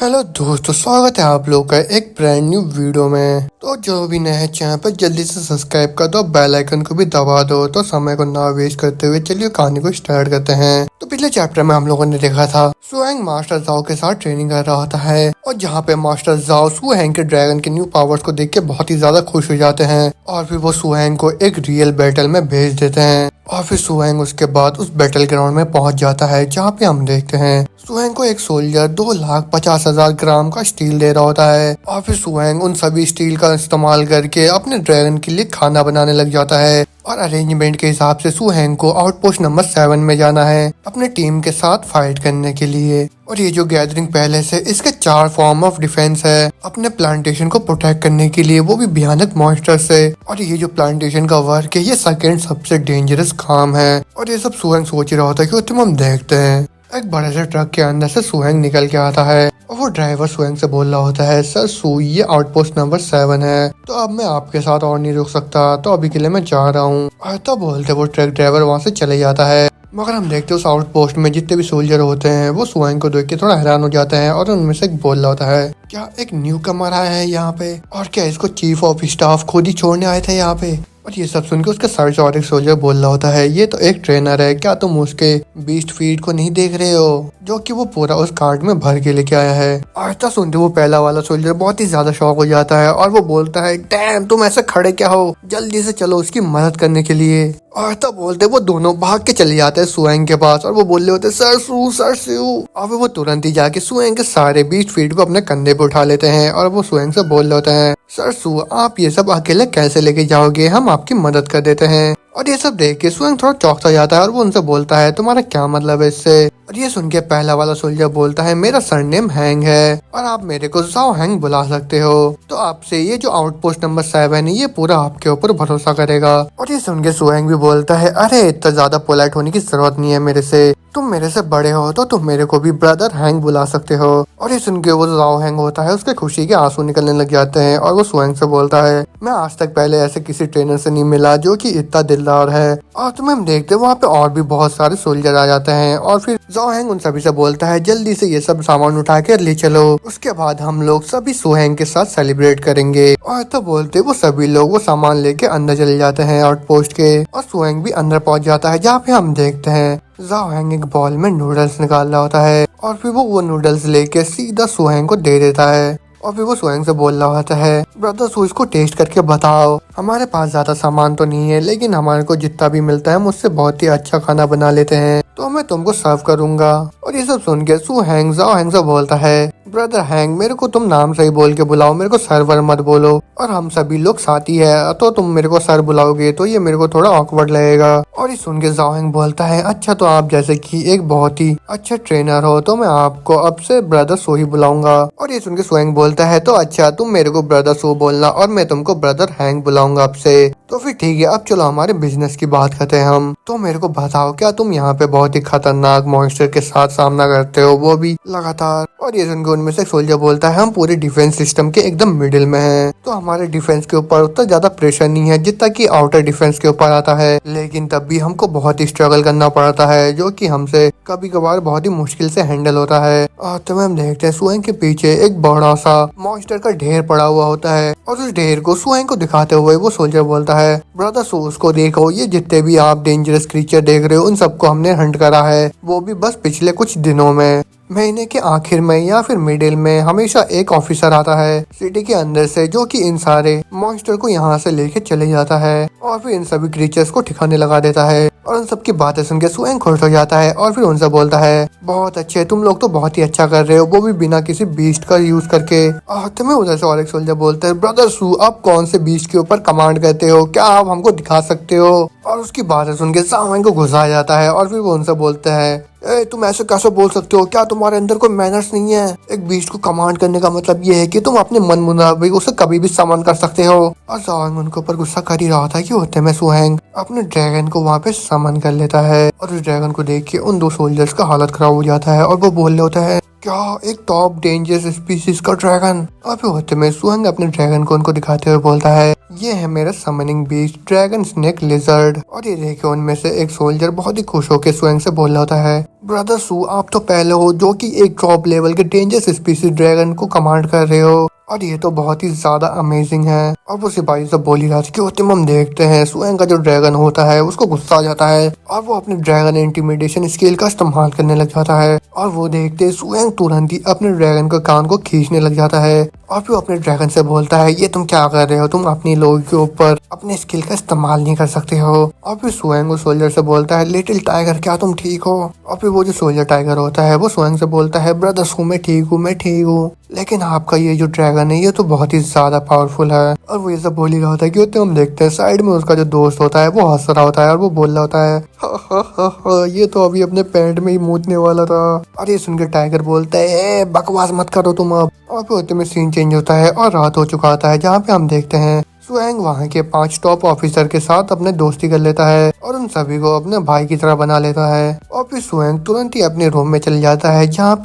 Hello दोस्तों, स्वागत है आप लोग का एक ब्रांड न्यू वीडियो में। तो जो भी नए हैं चैनल पर जल्दी से सब्सक्राइब कर दो, बेल आइकन को भी दबा दो। तो समय को ना वेस्ट करते हुए चलिए कहानी को स्टार्ट करते हैं। तो पिछले चैप्टर में हम लोगों ने देखा था सुहेंग मास्टर जाओ के साथ ट्रेनिंग कर रहा होता है और जहाँ पे मास्टर जाओ सुहेंग के ड्रैगन के न्यू पावर्स को देख के बहुत ही ज्यादा खुश हो जाते हैं और फिर वो सुहेंग को एक रियल बैटल में भेज देते हैं। और फिर सुहेंग उसके बाद उस बैटल ग्राउंड में पहुंच जाता है जहाँ पे हम देखते हैं सुहेंग को एक सोल्जर 2,50,000 ग्राम का स्टील दे रहा होता है और फिर सुहेंग उन सभी स्टील का इस्तेमाल करके अपने ड्रैगन के लिए खाना बनाने लग जाता है। और अरेंजमेंट के हिसाब से सुहेंग को आउटपोस्ट नंबर 7 में जाना है अपने टीम के साथ फाइट करने के लिए। और ये जो गैदरिंग पैलेस है इसके 4 फॉर्म ऑफ डिफेंस है अपने प्लांटेशन को प्रोटेक्ट करने के लिए, वो भी भयानक मॉन्स्टर से। और ये जो प्लांटेशन का वर्क है ये सेकंड सबसे डेंजरस काम है। और ये सब सुहेंग सोच रहा होता है कि तुम हम देखते हैं। एक बड़े से ट्रक के अंदर से सुहेंग निकल के आता है और वो ड्राइवर सुहेंग से बोल रहा होता है, सर सू ये आउटपोस्ट नंबर 7 है, तो अब मैं आपके साथ और नहीं रुक सकता, तो अभी के लिए मैं जा रहा हूँ। और तो बोलते वो ट्रक ड्राइवर वहाँ से चले जाता है। मगर हम देखते हैं उस आउटपोस्ट में जितने भी सोल्जर होते हैं वो सुहेंग को देख के थोड़ा हैरान हो जाते हैं और उनमें से एक बोल रहा होता है, क्या एक न्यू कमर आया है यहाँ पे, और क्या इसको चीफ ऑफ स्टाफ खुद ही छोड़ने आए थे यहाँ पे। और ये सब सुन के उसके सर्च और एक सोल्जर बोल रहा होता है, ये तो एक ट्रेनर है, क्या तुम उसके बीस्ट फीड को नहीं देख रहे हो जो कि वो पूरा उस कार्ड में भर के लेके आया है। और तब सुनते वो पहला वाला सोल्जर बहुत ही ज्यादा शॉक हो जाता है और वो बोलता है, डैम तुम ऐसे खड़े क्या हो, जल्दी से चलो उसकी मदद करने के लिए। और तब बोलते वो दोनों भाग के चले जाते हैं सुहेंग के पास और वो बोल रहे होते सर सू। और वो तुरंत ही जाके सुहेंग के सारे बीस्ट फीड को अपने कंधे पे उठा लेते हैं और वो सुहेंग से बोल रहे होते हैं, सर सू आप ये सब अकेले कैसे लेके जाओगे, हम आपकी मदद कर देते हैं। और ये सब देख के सुहेंग थोड़ा चौंक सा जाता है और वो उनसे बोलता है, तुम्हारा क्या मतलब है इससे। और ये सुन के पहला वाला सोल्जर बोलता है, मेरा सरनेम हैंग है और आप मेरे को जाओ हैंग बुला सकते हो, तो आपसे ये जो आउटपोस्ट नंबर 7 है ये पूरा आपके ऊपर भरोसा करेगा। और ये सुन के सुहेंग भी बोलता है, अरे इतना ज्यादा पोलाइट होने की जरूरत नहीं है मेरे से, तुम मेरे से बड़े हो तो तुम मेरे को भी ब्रदर हैंग बुला सकते हो। और ये सुन के वो जाओ हैंग होता है उसके खुशी के आंसू निकलने लग जाते हैं और वो सुहेंग से बोलता है, मैं आज तक पहले ऐसे किसी ट्रेनर से नहीं मिला जो कि इतना दिलदार है। और तुम्हें हम देखते हैं वहाँ पे और भी बहुत सारे सोल्जर आ जाते हैं और फिर जाओ हैंग उन सभी से बोलता है, जल्दी से ये सब सामान उठा के ले चलो, उसके बाद हम लोग सभी सुहेंग के साथ सेलिब्रेट करेंगे। और तो बोलते वो सभी लोग वो सामान लेके अंदर चले जाते हैं आउटपोस्ट के और सुहेंग भी अंदर पहुंच जाता है जहाँ पे हम देखते हैं जाओ हैंग एक बॉल में नूडल्स निकाल रहा होता है और फिर वो नूडल्स लेके सीधा सुहेंग को दे देता है। और फिर वो सुहेंग से बोल रहा होता है, ब्रदर सू इसको टेस्ट करके बताओ, हमारे पास ज्यादा सामान तो नहीं है लेकिन हमारे को जितना भी मिलता है मुझसे बहुत ही अच्छा खाना बना लेते हैं, तो मैं तुमको सर्व करूंगा। और ये सब सुन के सुहेंग जाओ हैंग से बोलता है, ब्रदर हैंग मेरे को तुम नाम सही बोल के बुलाओ, मेरे को सर्वर मत बोलो, और हम सभी लोग साथी है तो तुम मेरे को सर बुलाओगे तो ये मेरे को थोड़ा ऑकवर्ड लगेगा। और ये सुन के जाओ हैंग बोलता है, अच्छा तो आप जैसे कि एक बहुत ही अच्छे ट्रेनर हो तो मैं आपको अब से ब्रदर सो ही बुलाऊंगा। और ये सुन के सुहेंग बोलता है, तो अच्छा तुम मेरे को ब्रदर सो बोलना और मैं तुमको ब्रदर हैंग बुलाऊंगा अब से, तो फिर ठीक है अब चलो हमारे बिजनेस की बात करते हैं हम। तो मेरे को बताओ क्या तुम यहाँ पे बहुत ही खतरनाक मॉन्स्टर के साथ सामना करते हो, वो भी लगातार। और ये सुनकर उनमें से सोल्जर बोलता है, हम पूरे डिफेंस सिस्टम के एकदम मिडिल में हैं, तो हमारे डिफेंस के ऊपर उतना ज्यादा प्रेशर नहीं है जितना कि आउटर डिफेंस के ऊपर आता है, लेकिन तब भी हमको बहुत ही स्ट्रगल करना पड़ता है जो कि हमसे कभी कभार बहुत ही मुश्किल से हैंडल होता है। और तो हम देखते हैं सुहेंग के पीछे एक बड़ा सा मॉन्स्टर का ढेर पड़ा हुआ होता है और उस ढेर को सुहेंग को दिखाते हुए वो सोल्जर बोलता है, ब्रदर सो उसको देखो, ये जितने भी आप डेंजरस क्रीचर देख रहे हो उन सबको हमने हंट करा है, वो भी बस पिछले कुछ दिनों में। महीने के आखिर में या फिर मिडिल में हमेशा एक ऑफिसर आता है सिटी के अंदर से जो कि इन सारे मॉन्स्टर को यहाँ से लेके चले जाता है और फिर इन सभी क्रीचर्स को ठिकाने लगा देता है। और उन सबकी बातें सुन के सुहेंग खुश हो जाता है और फिर उनसे बोलता है, बहुत अच्छे, तुम लोग तो बहुत ही अच्छा कर रहे हो, वो भी बिना किसी बीस्ट का यूज करके। तुम्हें उधर से और एक सोल्जर बोलता है, ब्रदर सू आप कौन से बीस्ट के ऊपर कमांड करते हो, क्या आप हमको दिखा सकते हो। और उसकी बातें सुन के सुहेंग को गुस्सा जाता है और फिर वो उनसे बोलते हैं, तुम ऐसे कैसे बोल सकते हो, क्या तुम्हारे अंदर कोई मैनर्स नहीं है, एक बीस्ट को कमांड करने का मतलब ये है कि तुम अपने मन मुताबिक उसे कभी भी समन कर सकते हो। और सुहेंग उनके ऊपर गुस्सा कर ही रहा था कि होते में सुहेंग अपने ड्रैगन को वहाँ पे समन कर लेता है और उस ड्रैगन को देख के उन 2 सोल्जर्स का हालत खराब हो जाता है और वो बोल रहे होता है, क्या एक टॉप डेंजरस स्पीसीज का ड्रैगन। और फिर होते में सुहेंग अपने ड्रैगन को उनको दिखाते हुए बोलता है, ये है मेरा summoning beast dragon snake lizard. और ये देखे उनमें से एक सोल्जर बहुत ही खुश होकर स्वयं से बोल रहा होता है, ब्रदर सू आप तो पहले हो जो कि एक टॉप लेवल के डेंजरस स्पीसीज ड्रैगन को कमांड कर रहे हो और ये तो बहुत ही ज्यादा अमेजिंग है। और वो सिपाही सब बोल ही रहा था कि उतम हम देखते हैं स्वयं का जो ड्रैगन होता है उसको गुस्सा आ जाता है और वो अपने ड्रैगन इंटिमिडेशन स्किल का इस्तेमाल करने लग जाता है। और वो देखते स्वयं तुरंत ही अपने ड्रैगन के कान को खींचने लग जाता है और फिर अपने ड्रैगन से बोलता है, ये तुम क्या कर रहे हो, तुम अपनी लोगों के ऊपर अपने स्किल का इस्तेमाल नहीं कर सकते हो। और फिर स्वयं वो सोल्जर से बोलता है, लिटिल टाइगर क्या तुम ठीक हो। और फिर वो जो सोल्जर टाइगर होता है वो स्वयं से बोलता है, ब्रदर सू मैं ठीक हूँ लेकिन आपका ये जो ड्रैगन है ये तो बहुत ही ज्यादा पावरफुल है। और वो ये सब बोल ही रहा होता है कि होते हम देखते हैं साइड में उसका जो दोस्त होता है वो हंस रहा होता है और वो बोल रहा होता है, हा, हा, हा, हा, ये तो अभी अपने पैंट में ही मूतने वाला था। और ये सुनकर टाइगर बोलता है, ए बकवास मत करो तुम अब। और फिर होते में सीन चेंज होता है और रात हो चुका होता है जहाँ पे हम देखते हैं स्वयं वहाँ के 5 टॉप ऑफिसर के साथ अपने दोस्ती कर लेता है और उन सभी को अपने भाई की तरह बना लेता है। और फिर स्वयं तुरंत ही अपने रूम में चल जाता है जहाँ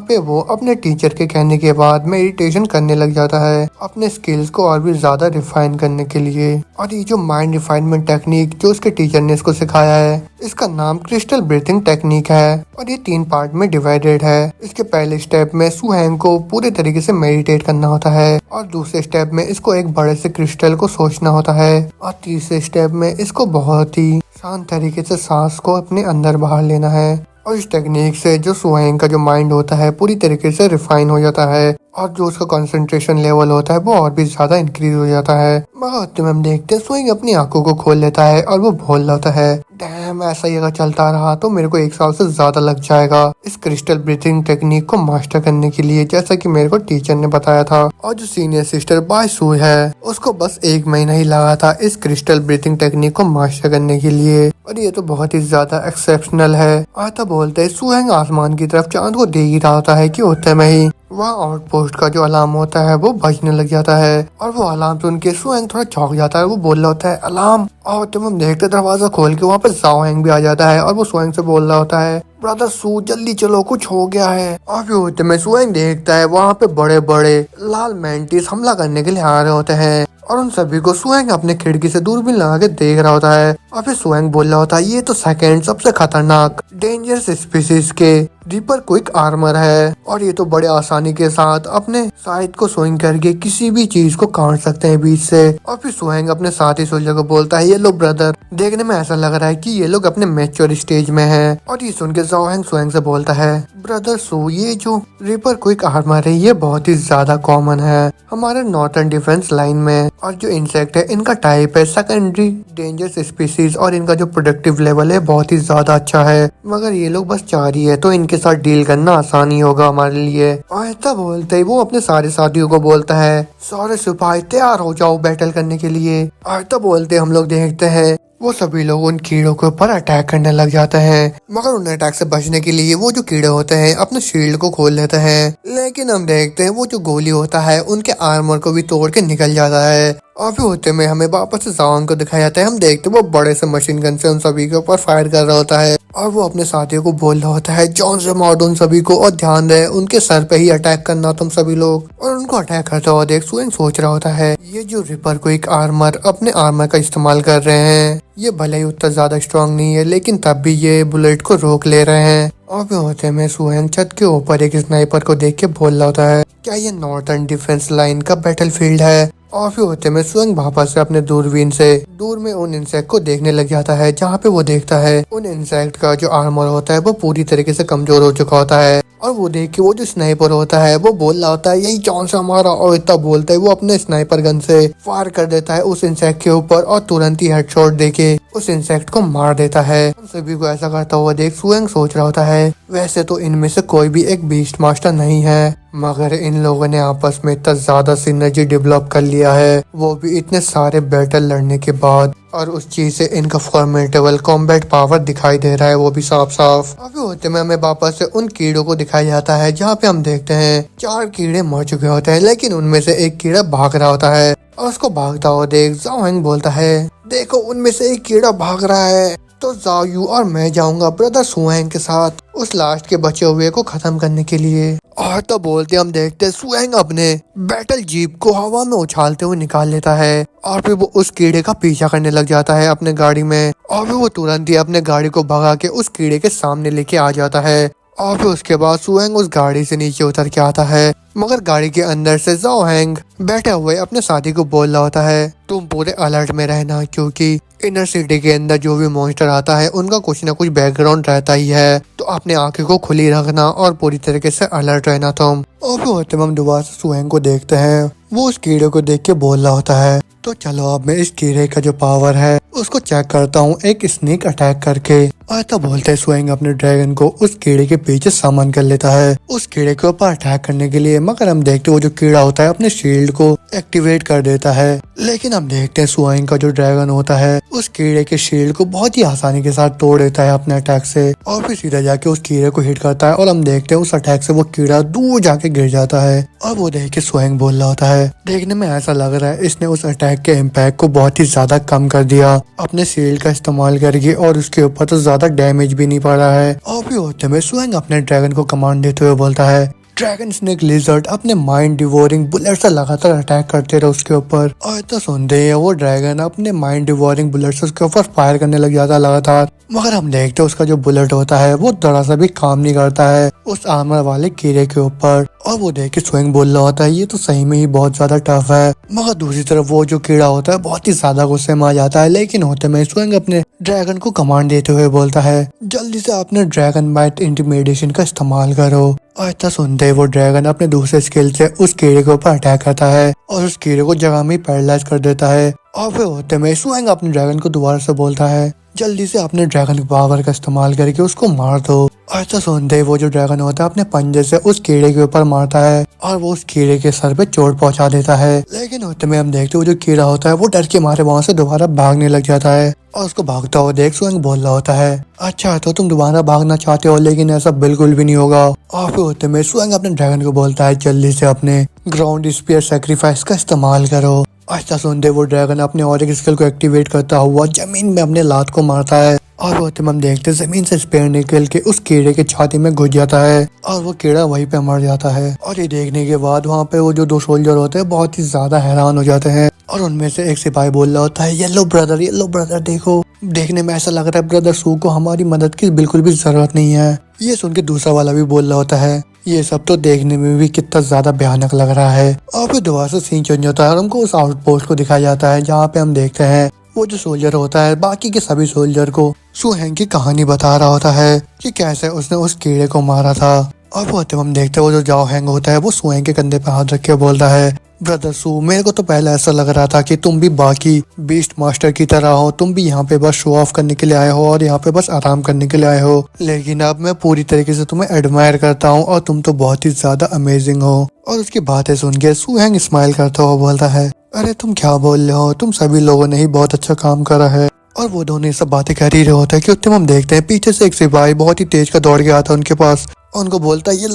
पे वो अपने टीचर के कहने के बाद मेडिटेशन करने लग जाता है अपने स्किल्स को और भी ज्यादा रिफाइन करने के लिए। और ये जो माइंड रिफाइनमेंट टेक्निक जो उसके टीचर ने इसको सिखाया है इसका नाम क्रिस्टल ब्रीथिंग टेक्निक है और ये 3 पार्ट में डिवाइडेड है। इसके पहले स्टेप में सुहैंग को पूरे तरीके से मेडिटेट करना होता है और दूसरे स्टेप में इसको एक बड़े से क्रिस्टल को सोचना होता है और तीसरे स्टेप में इसको बहुत ही शांत तरीके से सांस को अपने अंदर बाहर लेना है। और इस टेक्निक से जो सुहैंग का जो माइंड होता है पूरी तरीके से रिफाइन हो जाता है और जो उसका कंसंट्रेशन लेवल होता है वो और भी ज्यादा इंक्रीज हो जाता है। मगर हम देखते हैं सुहैंग अपनी आंखों को खोल लेता है और वो बोल जाता है, डैम ऐसा ही अगर चलता रहा तो मेरे को 1 साल से ज्यादा लग जाएगा इस क्रिस्टल ब्रीथिंग टेक्निक को मास्टर करने के लिए, जैसा कि मेरे को टीचर ने बताया था। और जो सीनियर सिस्टर बायसू है उसको बस 1 महीना ही लगा था इस क्रिस्टल ब्रीथिंग टेक्निक को मास्टर करने के लिए और ये तो बहुत ही ज्यादा एक्सेप्शनल है। आता बोलते है सुहैंग आसमान की तरफ चांद को देख ही रहा होता है कि उतने में ही वहाँ आउटपोस्ट का जो अलार्म होता है वो बजने लग जाता है और वो अलार्म सुन के सुहैंग थोड़ा चौंक जाता है। वो बोल रहा होता है अलार्म, और तुम हम देखते दरवाजा खोल के वहाँ पे जाओ भी आ जाता है और वो सुहैंग से बोल रहा होता है, ब्रदर सू जल्दी चलो कुछ हो गया है। और फिर होते में सुहैंग देखता है वहाँ पे बड़े बड़े लाल मैंटिस हमला करने के लिए आ रहे होते हैं और उन सभी को सुहैंग अपने खिड़की से दूरबीन लगा के देख रहा होता है। और फिर सुहैंग बोल रहा होता है, ये तो सेकंड सबसे खतरनाक डेंजरस स्पीसीज के रिपर क्विक आर्मर है और ये तो बड़े आसानी के साथ अपने साइड को स्विंग करके किसी भी चीज को काट सकते हैं बीच से। और फिर सुहैंग अपने साथी सोल्जर को बोलता है, ये लो ब्रदर देखने में ऐसा लग रहा है कि ये लोग अपने मैच्योर स्टेज में हैं। और ये सुन के सुहैंग से बोलता है, ब्रदर सो ये जो रिपर क्विक आर्मर है ये बहुत ही ज्यादा कॉमन है हमारे नॉर्थर्न डिफेंस लाइन में और जो इंसेक्ट है इनका टाइप है सेकेंडरी डेंजरस स्पीसीज और इनका जो प्रोडक्टिव लेवल है बहुत ही ज्यादा अच्छा है, मगर ये लोग बस 4 ही है तो इनके साथ डील करना आसानी होगा हमारे लिए। और ऐसा बोलते ही वो अपने सारे साथियों को बोलता है, सारे सिपाही तैयार हो जाओ बैटल करने के लिए। ऐसा बोलते हम लोग देखते हैं वो सभी लोग उन कीड़ों के ऊपर अटैक करने लग जाते हैं, मगर उन अटैक से बचने के लिए वो जो कीड़े होते हैं अपने शील्ड को खोल लेते हैं, लेकिन हम देखते हैं वो जो गोली होता है उनके आर्मर को भी तोड़ के निकल जाता है। और फिर होते में हमें वापस से जाओंग को दिखाया जाता है। हम देखते हैं वो बड़े से मशीन गन से उन सभी के ऊपर फायर कर रहा होता है और वो अपने साथियों को बोल रहा होता है, जॉन से मार दो उन सभी को और ध्यान रहे उनके सर पे ही अटैक करना तुम सभी लोग। और उनको अटैक करता हुआ देख सुहैंग सोच रहा होता है, ये जो रिपर क्विक आर्मर अपने आर्मर का इस्तेमाल कर रहे हैं ये भले ही उतना ज्यादा स्ट्रॉन्ग नहीं है लेकिन तब भी ये बुलेट को रोक ले रहे हैं। और फिर होते में सुहैंग छत के ऊपर एक स्नाइपर को देख के बोल रहा होता है, क्या ये नॉर्थर्न डिफेंस लाइन का बैटलफील्ड है। और फिर होते में सुहैंग वापस से अपने दूरबीन से दूर में उन इंसेक्ट को देखने लग जाता है जहाँ पे वो देखता है उन इंसेक्ट का जो आर्मर होता है वो पूरी तरीके से कमजोर हो चुका होता है। और वो देख के वो जो स्नाइपर होता है वो बोल रहा होता है, यही जॉन से हमारा। और इतना बोलता है वो अपने स्नाइपर गन से फायर कर देता है उस इंसेक्ट के ऊपर और तुरंत ही हेडशॉट देके उस इंसेक्ट को मार देता है। हम सभी को ऐसा करता हुआ देख सुहैंग सोच रहा होता है, वैसे तो इनमें से कोई भी एक बीस्ट मास्टर नहीं है, मगर इन लोगों ने आपस में इतना ज्यादा सिनर्जी डेवलप कर लिया है वो भी इतने सारे बैटल लड़ने के बाद, और उस चीज से इनका फॉर्मेटेबल कॉम्बैट पावर दिखाई दे रहा है वो भी साफ साफ। अभी होते में हमें वापस से उन कीड़ों को दिखाया जाता है जहाँ पे हम देखते हैं 4 कीड़े मर चुके होते हैं लेकिन उनमें से एक कीड़ा भाग रहा होता है और उसको भागता हुआ देख जाओंग बोलता है, देखो उनमें से एक कीड़ा भाग रहा है। तो जाओ यू और मैं जाऊंगा ब्रदर सुएंग के साथ उस लास्ट के बचे हुए को खत्म करने के लिए। और तो बोलते हम देखते सुएंग अपने बैटल जीप को हवा में उछालते हुए निकाल लेता है और फिर वो उस कीड़े का पीछा करने लग जाता है अपने गाड़ी में। और फिर वो तुरंत ही अपने गाड़ी को भगा के उस कीड़े के सामने लेके आ जाता है। और फिर उसके बाद सुएंग उस गाड़ी से नीचे उतर के आता है, मगर गाड़ी के अंदर से जाओ हैंग बैठे हुए अपने साथी को बोल रहा होता है तुम पूरे अलर्ट में रहना, क्योंकि इनर सिटी के अंदर जो भी मॉन्स्टर आता है उनका कुछ ना कुछ बैकग्राउंड रहता ही है, तो अपने आंखें को खुली रखना और पूरी तरीके से अलर्ट रहना तुम। और फिर होते हम दोबारा से सुएंग को देखते हैं, वो उस कीड़े को देख के बोल रहा होता है तो चलो अब मैं इस कीड़े का जो पावर है उसको चेक करता हूँ एक स्नेक अटैक करके। और तो बोलते सुएंग अपने ड्रैगन को उस कीड़े के पीछे सामान कर लेता है उस कीड़े के ऊपर अटैक करने के लिए, मगर हम देखते वो जो कीड़ा होता है अपने शील्ड को एक्टिवेट कर देता है। लेकिन हम देखते हैं सुएंग का जो ड्रैगन होता है उस कीड़े के शील्ड को बहुत ही आसानी के साथ तोड़ देता है अपने अटैक से और फिर सीधा जाके उस कीड़े को हिट करता है। और हम देखते हैं उस अटैक से वो कीड़ा दूर जाके गिर जाता है। और वो देख के सुएंग बोल रहा होता है देखने में ऐसा लग रहा है इसने उस अटैक के इम्पैक्ट को बहुत ही ज्यादा कम कर दिया अपने शील्ड का इस्तेमाल करके, और उसके ऊपर तो ज्यादा डैमेज भी नहीं पड़ा है। और भी होते में सुएंग अपने ड्रैगन को कमांड देते हुए बोलता है ड्रैगन स्नेक लिजर्ड अपने माइंड डिवोरिंग बुलेट से लगातार अटैक करते रहे उसके ऊपर। और तो सुनते हैं वो ड्रैगन अपने माइंड डिवोरिंग बुलेट से उसके ऊपर फायर करने लग जाता है लगातार, मगर हम देखते हैं उसका जो बुलेट होता है वो जरा सा भी काम नहीं करता है उस आर्मर वाले कीड़े के ऊपर। और वो देख के सुएंग बोल रहा होता है ये तो सही में ही बहुत ज्यादा टफ है, मगर दूसरी तरफ वो जो कीड़ा होता है बहुत ही ज्यादा गुस्से में आ जाता है। लेकिन होते में सुएंग अपने ड्रैगन को कमांड देते हुए बोलता है जल्दी से अपने ड्रैगन बाइट इंटिमिडेशन का इस्तेमाल करो। और इतना सुनते ही वो ड्रैगन अपने दूसरे स्किल से उस कीड़े के ऊपर अटैक करता है और उस कीड़े को जगह में पैरालाइज कर देता है। और फिर होते में सुएंग अपने ड्रैगन को दोबारा से बोलता है जल्दी से अपने ड्रैगन के पावर का इस्तेमाल करके उसको मार दो। और ऐसा सुनते ही वो जो ड्रैगन होता है अपने पंजे से उस कीड़े के ऊपर मारता है और वो उस कीड़े के सर पे चोट पहुंचा देता है। लेकिन होते में हम देखते वो जो कीड़ा होता है वो डर के मारे वहां से दोबारा भागने लग जाता है और उसको भागता हुआ देख सुएंग बोल रहा होता है अच्छा तो तुम दोबारा भागना चाहते हो, लेकिन ऐसा बिल्कुल भी नहीं होगा। और फिर होते में सुएंग अपने ड्रैगन को बोलता है जल्दी से अपने ग्राउंड स्पीयर सैक्रिफाइस का इस्तेमाल करो। ऐसा सुनते वो ड्रैगन अपने और एक स्किल को एक्टिवेट करता हुआ जमीन में अपने लात को मारता है और होते हम देखते जमीन से स्पेयर निकल के उस कीड़े के छाती में घुस जाता है और वो कीड़ा वहीं पे मर जाता है। और ये देखने के बाद वहाँ पे वो जो दो सोल्जर होते हैं बहुत ही ज्यादा हैरान हो जाते हैं और उनमें से एक सिपाही बोल रहा होता है येलो ब्रदर देखो, देखने में ऐसा लग रहा है ब्रदर सू को हमारी मदद की बिल्कुल भी जरूरत नहीं है। ये सुन के दूसरा वाला भी बोल रहा होता है ये सब तो देखने में भी कितना ज्यादा भयानक लग रहा है। और फिर दोबारा से सीन चेंज होता है और हमको उस आउटपोस्ट को दिखाया जाता है जहाँ पे हम देखते हैं वो जो सोल्जर होता है बाकी के सभी सोल्जर को सुहेंग की कहानी बता रहा होता है कि कैसे उसने उस कीड़े को मारा था। और वो हम देखते हैं वो जो जाओ हैंग होता है वो सुहेंग के कंधे पे हाथ रख के बोलता है ब्रदर सू मेरे को तो पहले ऐसा लग रहा था कि तुम भी बाकी बीस्ट मास्टर की तरह हो, तुम भी यहाँ पे बस शो ऑफ करने के लिए आए हो और यहाँ पे बस आराम करने के लिए आए हो, लेकिन अब मैं पूरी तरीके से तुम्हें एडमायर करता हूँ और तुम तो बहुत ही ज्यादा अमेजिंग हो। और उसकी बातें सुन के सुहेंग स्माइल करता हुआ बोलता है अरे तुम क्या बोल रहे हो, तुम सभी लोगों ने ही बहुत अच्छा काम करा है। और वो दोनों ये सब बातें कर ही रहे होता है कि उतने हम देखते हैं पीछे से एक सिपाही बहुत ही तेज का दौड़ के आता है उनके पास और उनको बोलता है ये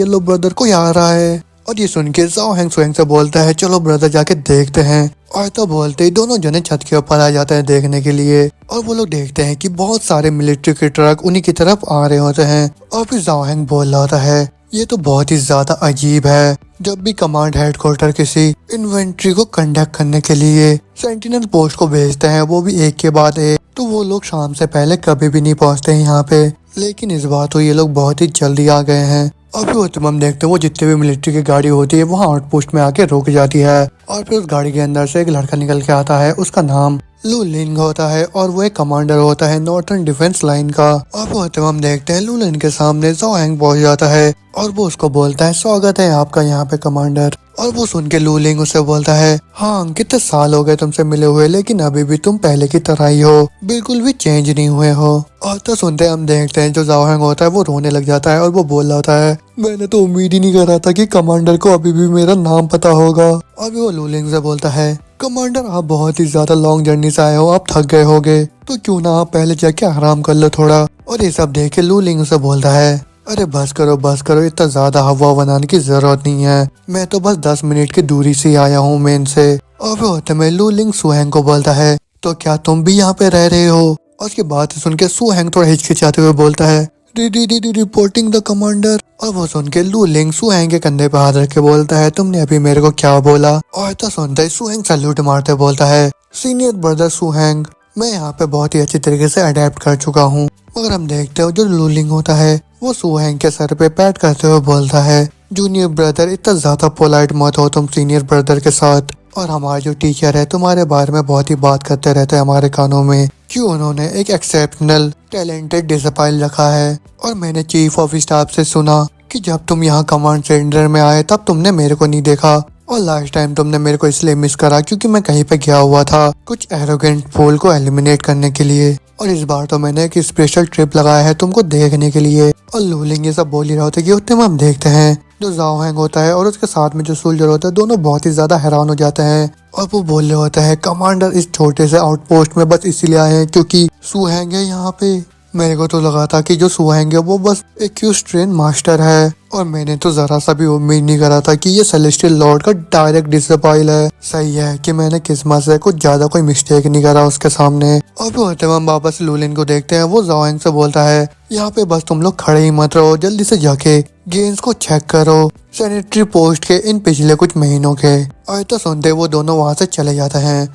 लो ब्रदर कोई आ रहा है। और ये सुन के जाओ हैंग सुहेंग से बोलता है चलो ब्रदर जाके देखते हैं। और तो बोलते ही दोनों जने छत के ऊपर आ जाते हैं देखने के लिए और वो लोग देखते हैं कि बहुत सारे मिलिट्री के ट्रक उन्हीं की तरफ आ रहे होते हैं। और फिर जाओ हैंग बोल रहा होता है ये तो बहुत ही ज्यादा अजीब है, जब भी कमांड हेडक्वार्टर किसी इन्वेंट्री को कंडक्ट करने के लिए सेंटिनल पोस्ट को भेजते हैं वो भी एक के बाद एक, तो वो लोग शाम से पहले कभी भी नहीं पहुंचते हैं यहाँ पे, लेकिन इस बार तो ये लोग बहुत ही जल्दी आ गए हैं। और फिर हम देखते हैं वो जितने भी मिलिट्री की गाड़ी होती है वहाँ आउटपोस्ट में आके रुक जाती है और फिर उस गाड़ी के अंदर से एक लड़का निकल के आता है, उसका नाम लू लिंग होता है और वो एक कमांडर होता है नॉर्थर्न डिफेंस लाइन का। और वो हम देखते हैं लू लिंग के सामने जाओ हैंग पहुंच जाता है और वो उसको बोलता है स्वागत है आपका यहाँ पे कमांडर। और वो सुन के लू लिंग उसे बोलता है हाँ कितने साल हो गए तुमसे मिले हुए, लेकिन अभी भी तुम पहले की तरह ही हो, बिल्कुल भी चेंज नहीं हुए हो। और तो सुनते हम देखते हैं जो जाओ हैंग होता है वो रोने लग जाता है और वो बोल रहा होता है मैंने तो उम्मीद ही नहीं कर रहा था कि कमांडर को अभी भी मेरा नाम पता होगा। और वो लू लिंग से बोलता है कमांडर आप बहुत ही ज्यादा लॉन्ग जर्नी से आए हो, आप थक गए होगे, तो क्यों ना आप पहले जाके आराम कर लो थोड़ा। और ये सब देख के लू लिंग से बोलता है अरे बस करो इतना ज्यादा हवा बनाने की जरूरत नहीं है, मैं तो बस 10 मिनट की दूरी से आया हूँ मेन से। और वो होते में लू लिंग सुहेंग को बोलता है तो क्या तुम भी यहाँ पे रह रहे हो। और उसकी बात सुन के सू हैंग थोड़ा हिचकिचाते हुए बोलता है, रिपोर्टिंग द कमांडर। और वो सुन के लू लिंग सू हैंग के कंधे पे हाथ रख के बोलता है, तुमने अभी मेरे को क्या बोला? और तो सुनते ही सू हैंग सैल्यूट मारते बोलता है, सीनियर ब्रदर सू हैंग, मैं यहाँ पे बहुत ही अच्छी तरीके से अडेप्ट कर चुका हूँ। मगर हम देखते हो जो लू लिंग होता है वो सू हैंग के सर पे पैट करते हुए बोलता है, जूनियर ब्रदर इतना ज्यादा पोलाइट मत हो तुम सीनियर ब्रदर के साथ। और हमारे जो टीचर है तुम्हारे बारे में बहुत ही बात करते रहते हैं हमारे कानों में, क्यों उन्होंने एक एक्सेप्शनल टैलेंटेड डिसिप्लिन रखा है। और मैंने चीफ ऑफ स्टाफ से सुना कि जब तुम यहाँ कमांड सेंटर में आए तब तुमने मेरे को नहीं देखा, और लास्ट टाइम तुमने मेरे को इसलिए मिस करा क्योंकि मैं कहीं पे गया हुआ था कुछ एरोगेंट फूल को एलिमिनेट करने के लिए, और इस बार तो मैंने एक स्पेशल ट्रिप लगाया है तुमको देखने के लिए। और लूलिंग ये सब बोल ही रहा होता है कि उतने में हम देखते हैं जो जाओ हैंग होता है और उसके साथ में जो सोल्जर होता है दोनों बहुत ही ज्यादा हैरान हो जाते हैं। और वो बोल रहे होता है, कमांडर इस छोटे से आउटपोस्ट में बस इसीलिए आए हैं क्योंकि सू हैंग है यहाँ पे। मेरे को तो लगा था कि जो सू हैंग है वो बस एक ट्रेन मास्टर है, और मैंने तो जरा सा भी उम्मीद नहीं करा था कि ये सेलेस्टियल लॉर्ड का डायरेक्ट डिसिपल है। सही है कि मैंने किस्मत से कुछ ज्यादा कोई मिस्टेक नहीं करा उसके सामने। और फिर होते हम वापस लूलिन को देखते हैं, वो जाओ हैंग से बोलता है, यहाँ पे बस तुम लोग खड़े ही मत रहो, जल्दी से जाके गेम्स को चेक करो सैनिटरी पोस्ट के इन पिछले कुछ महीनों के। और तो सुनते वो दोनों वहाँ से चले जाते हैं।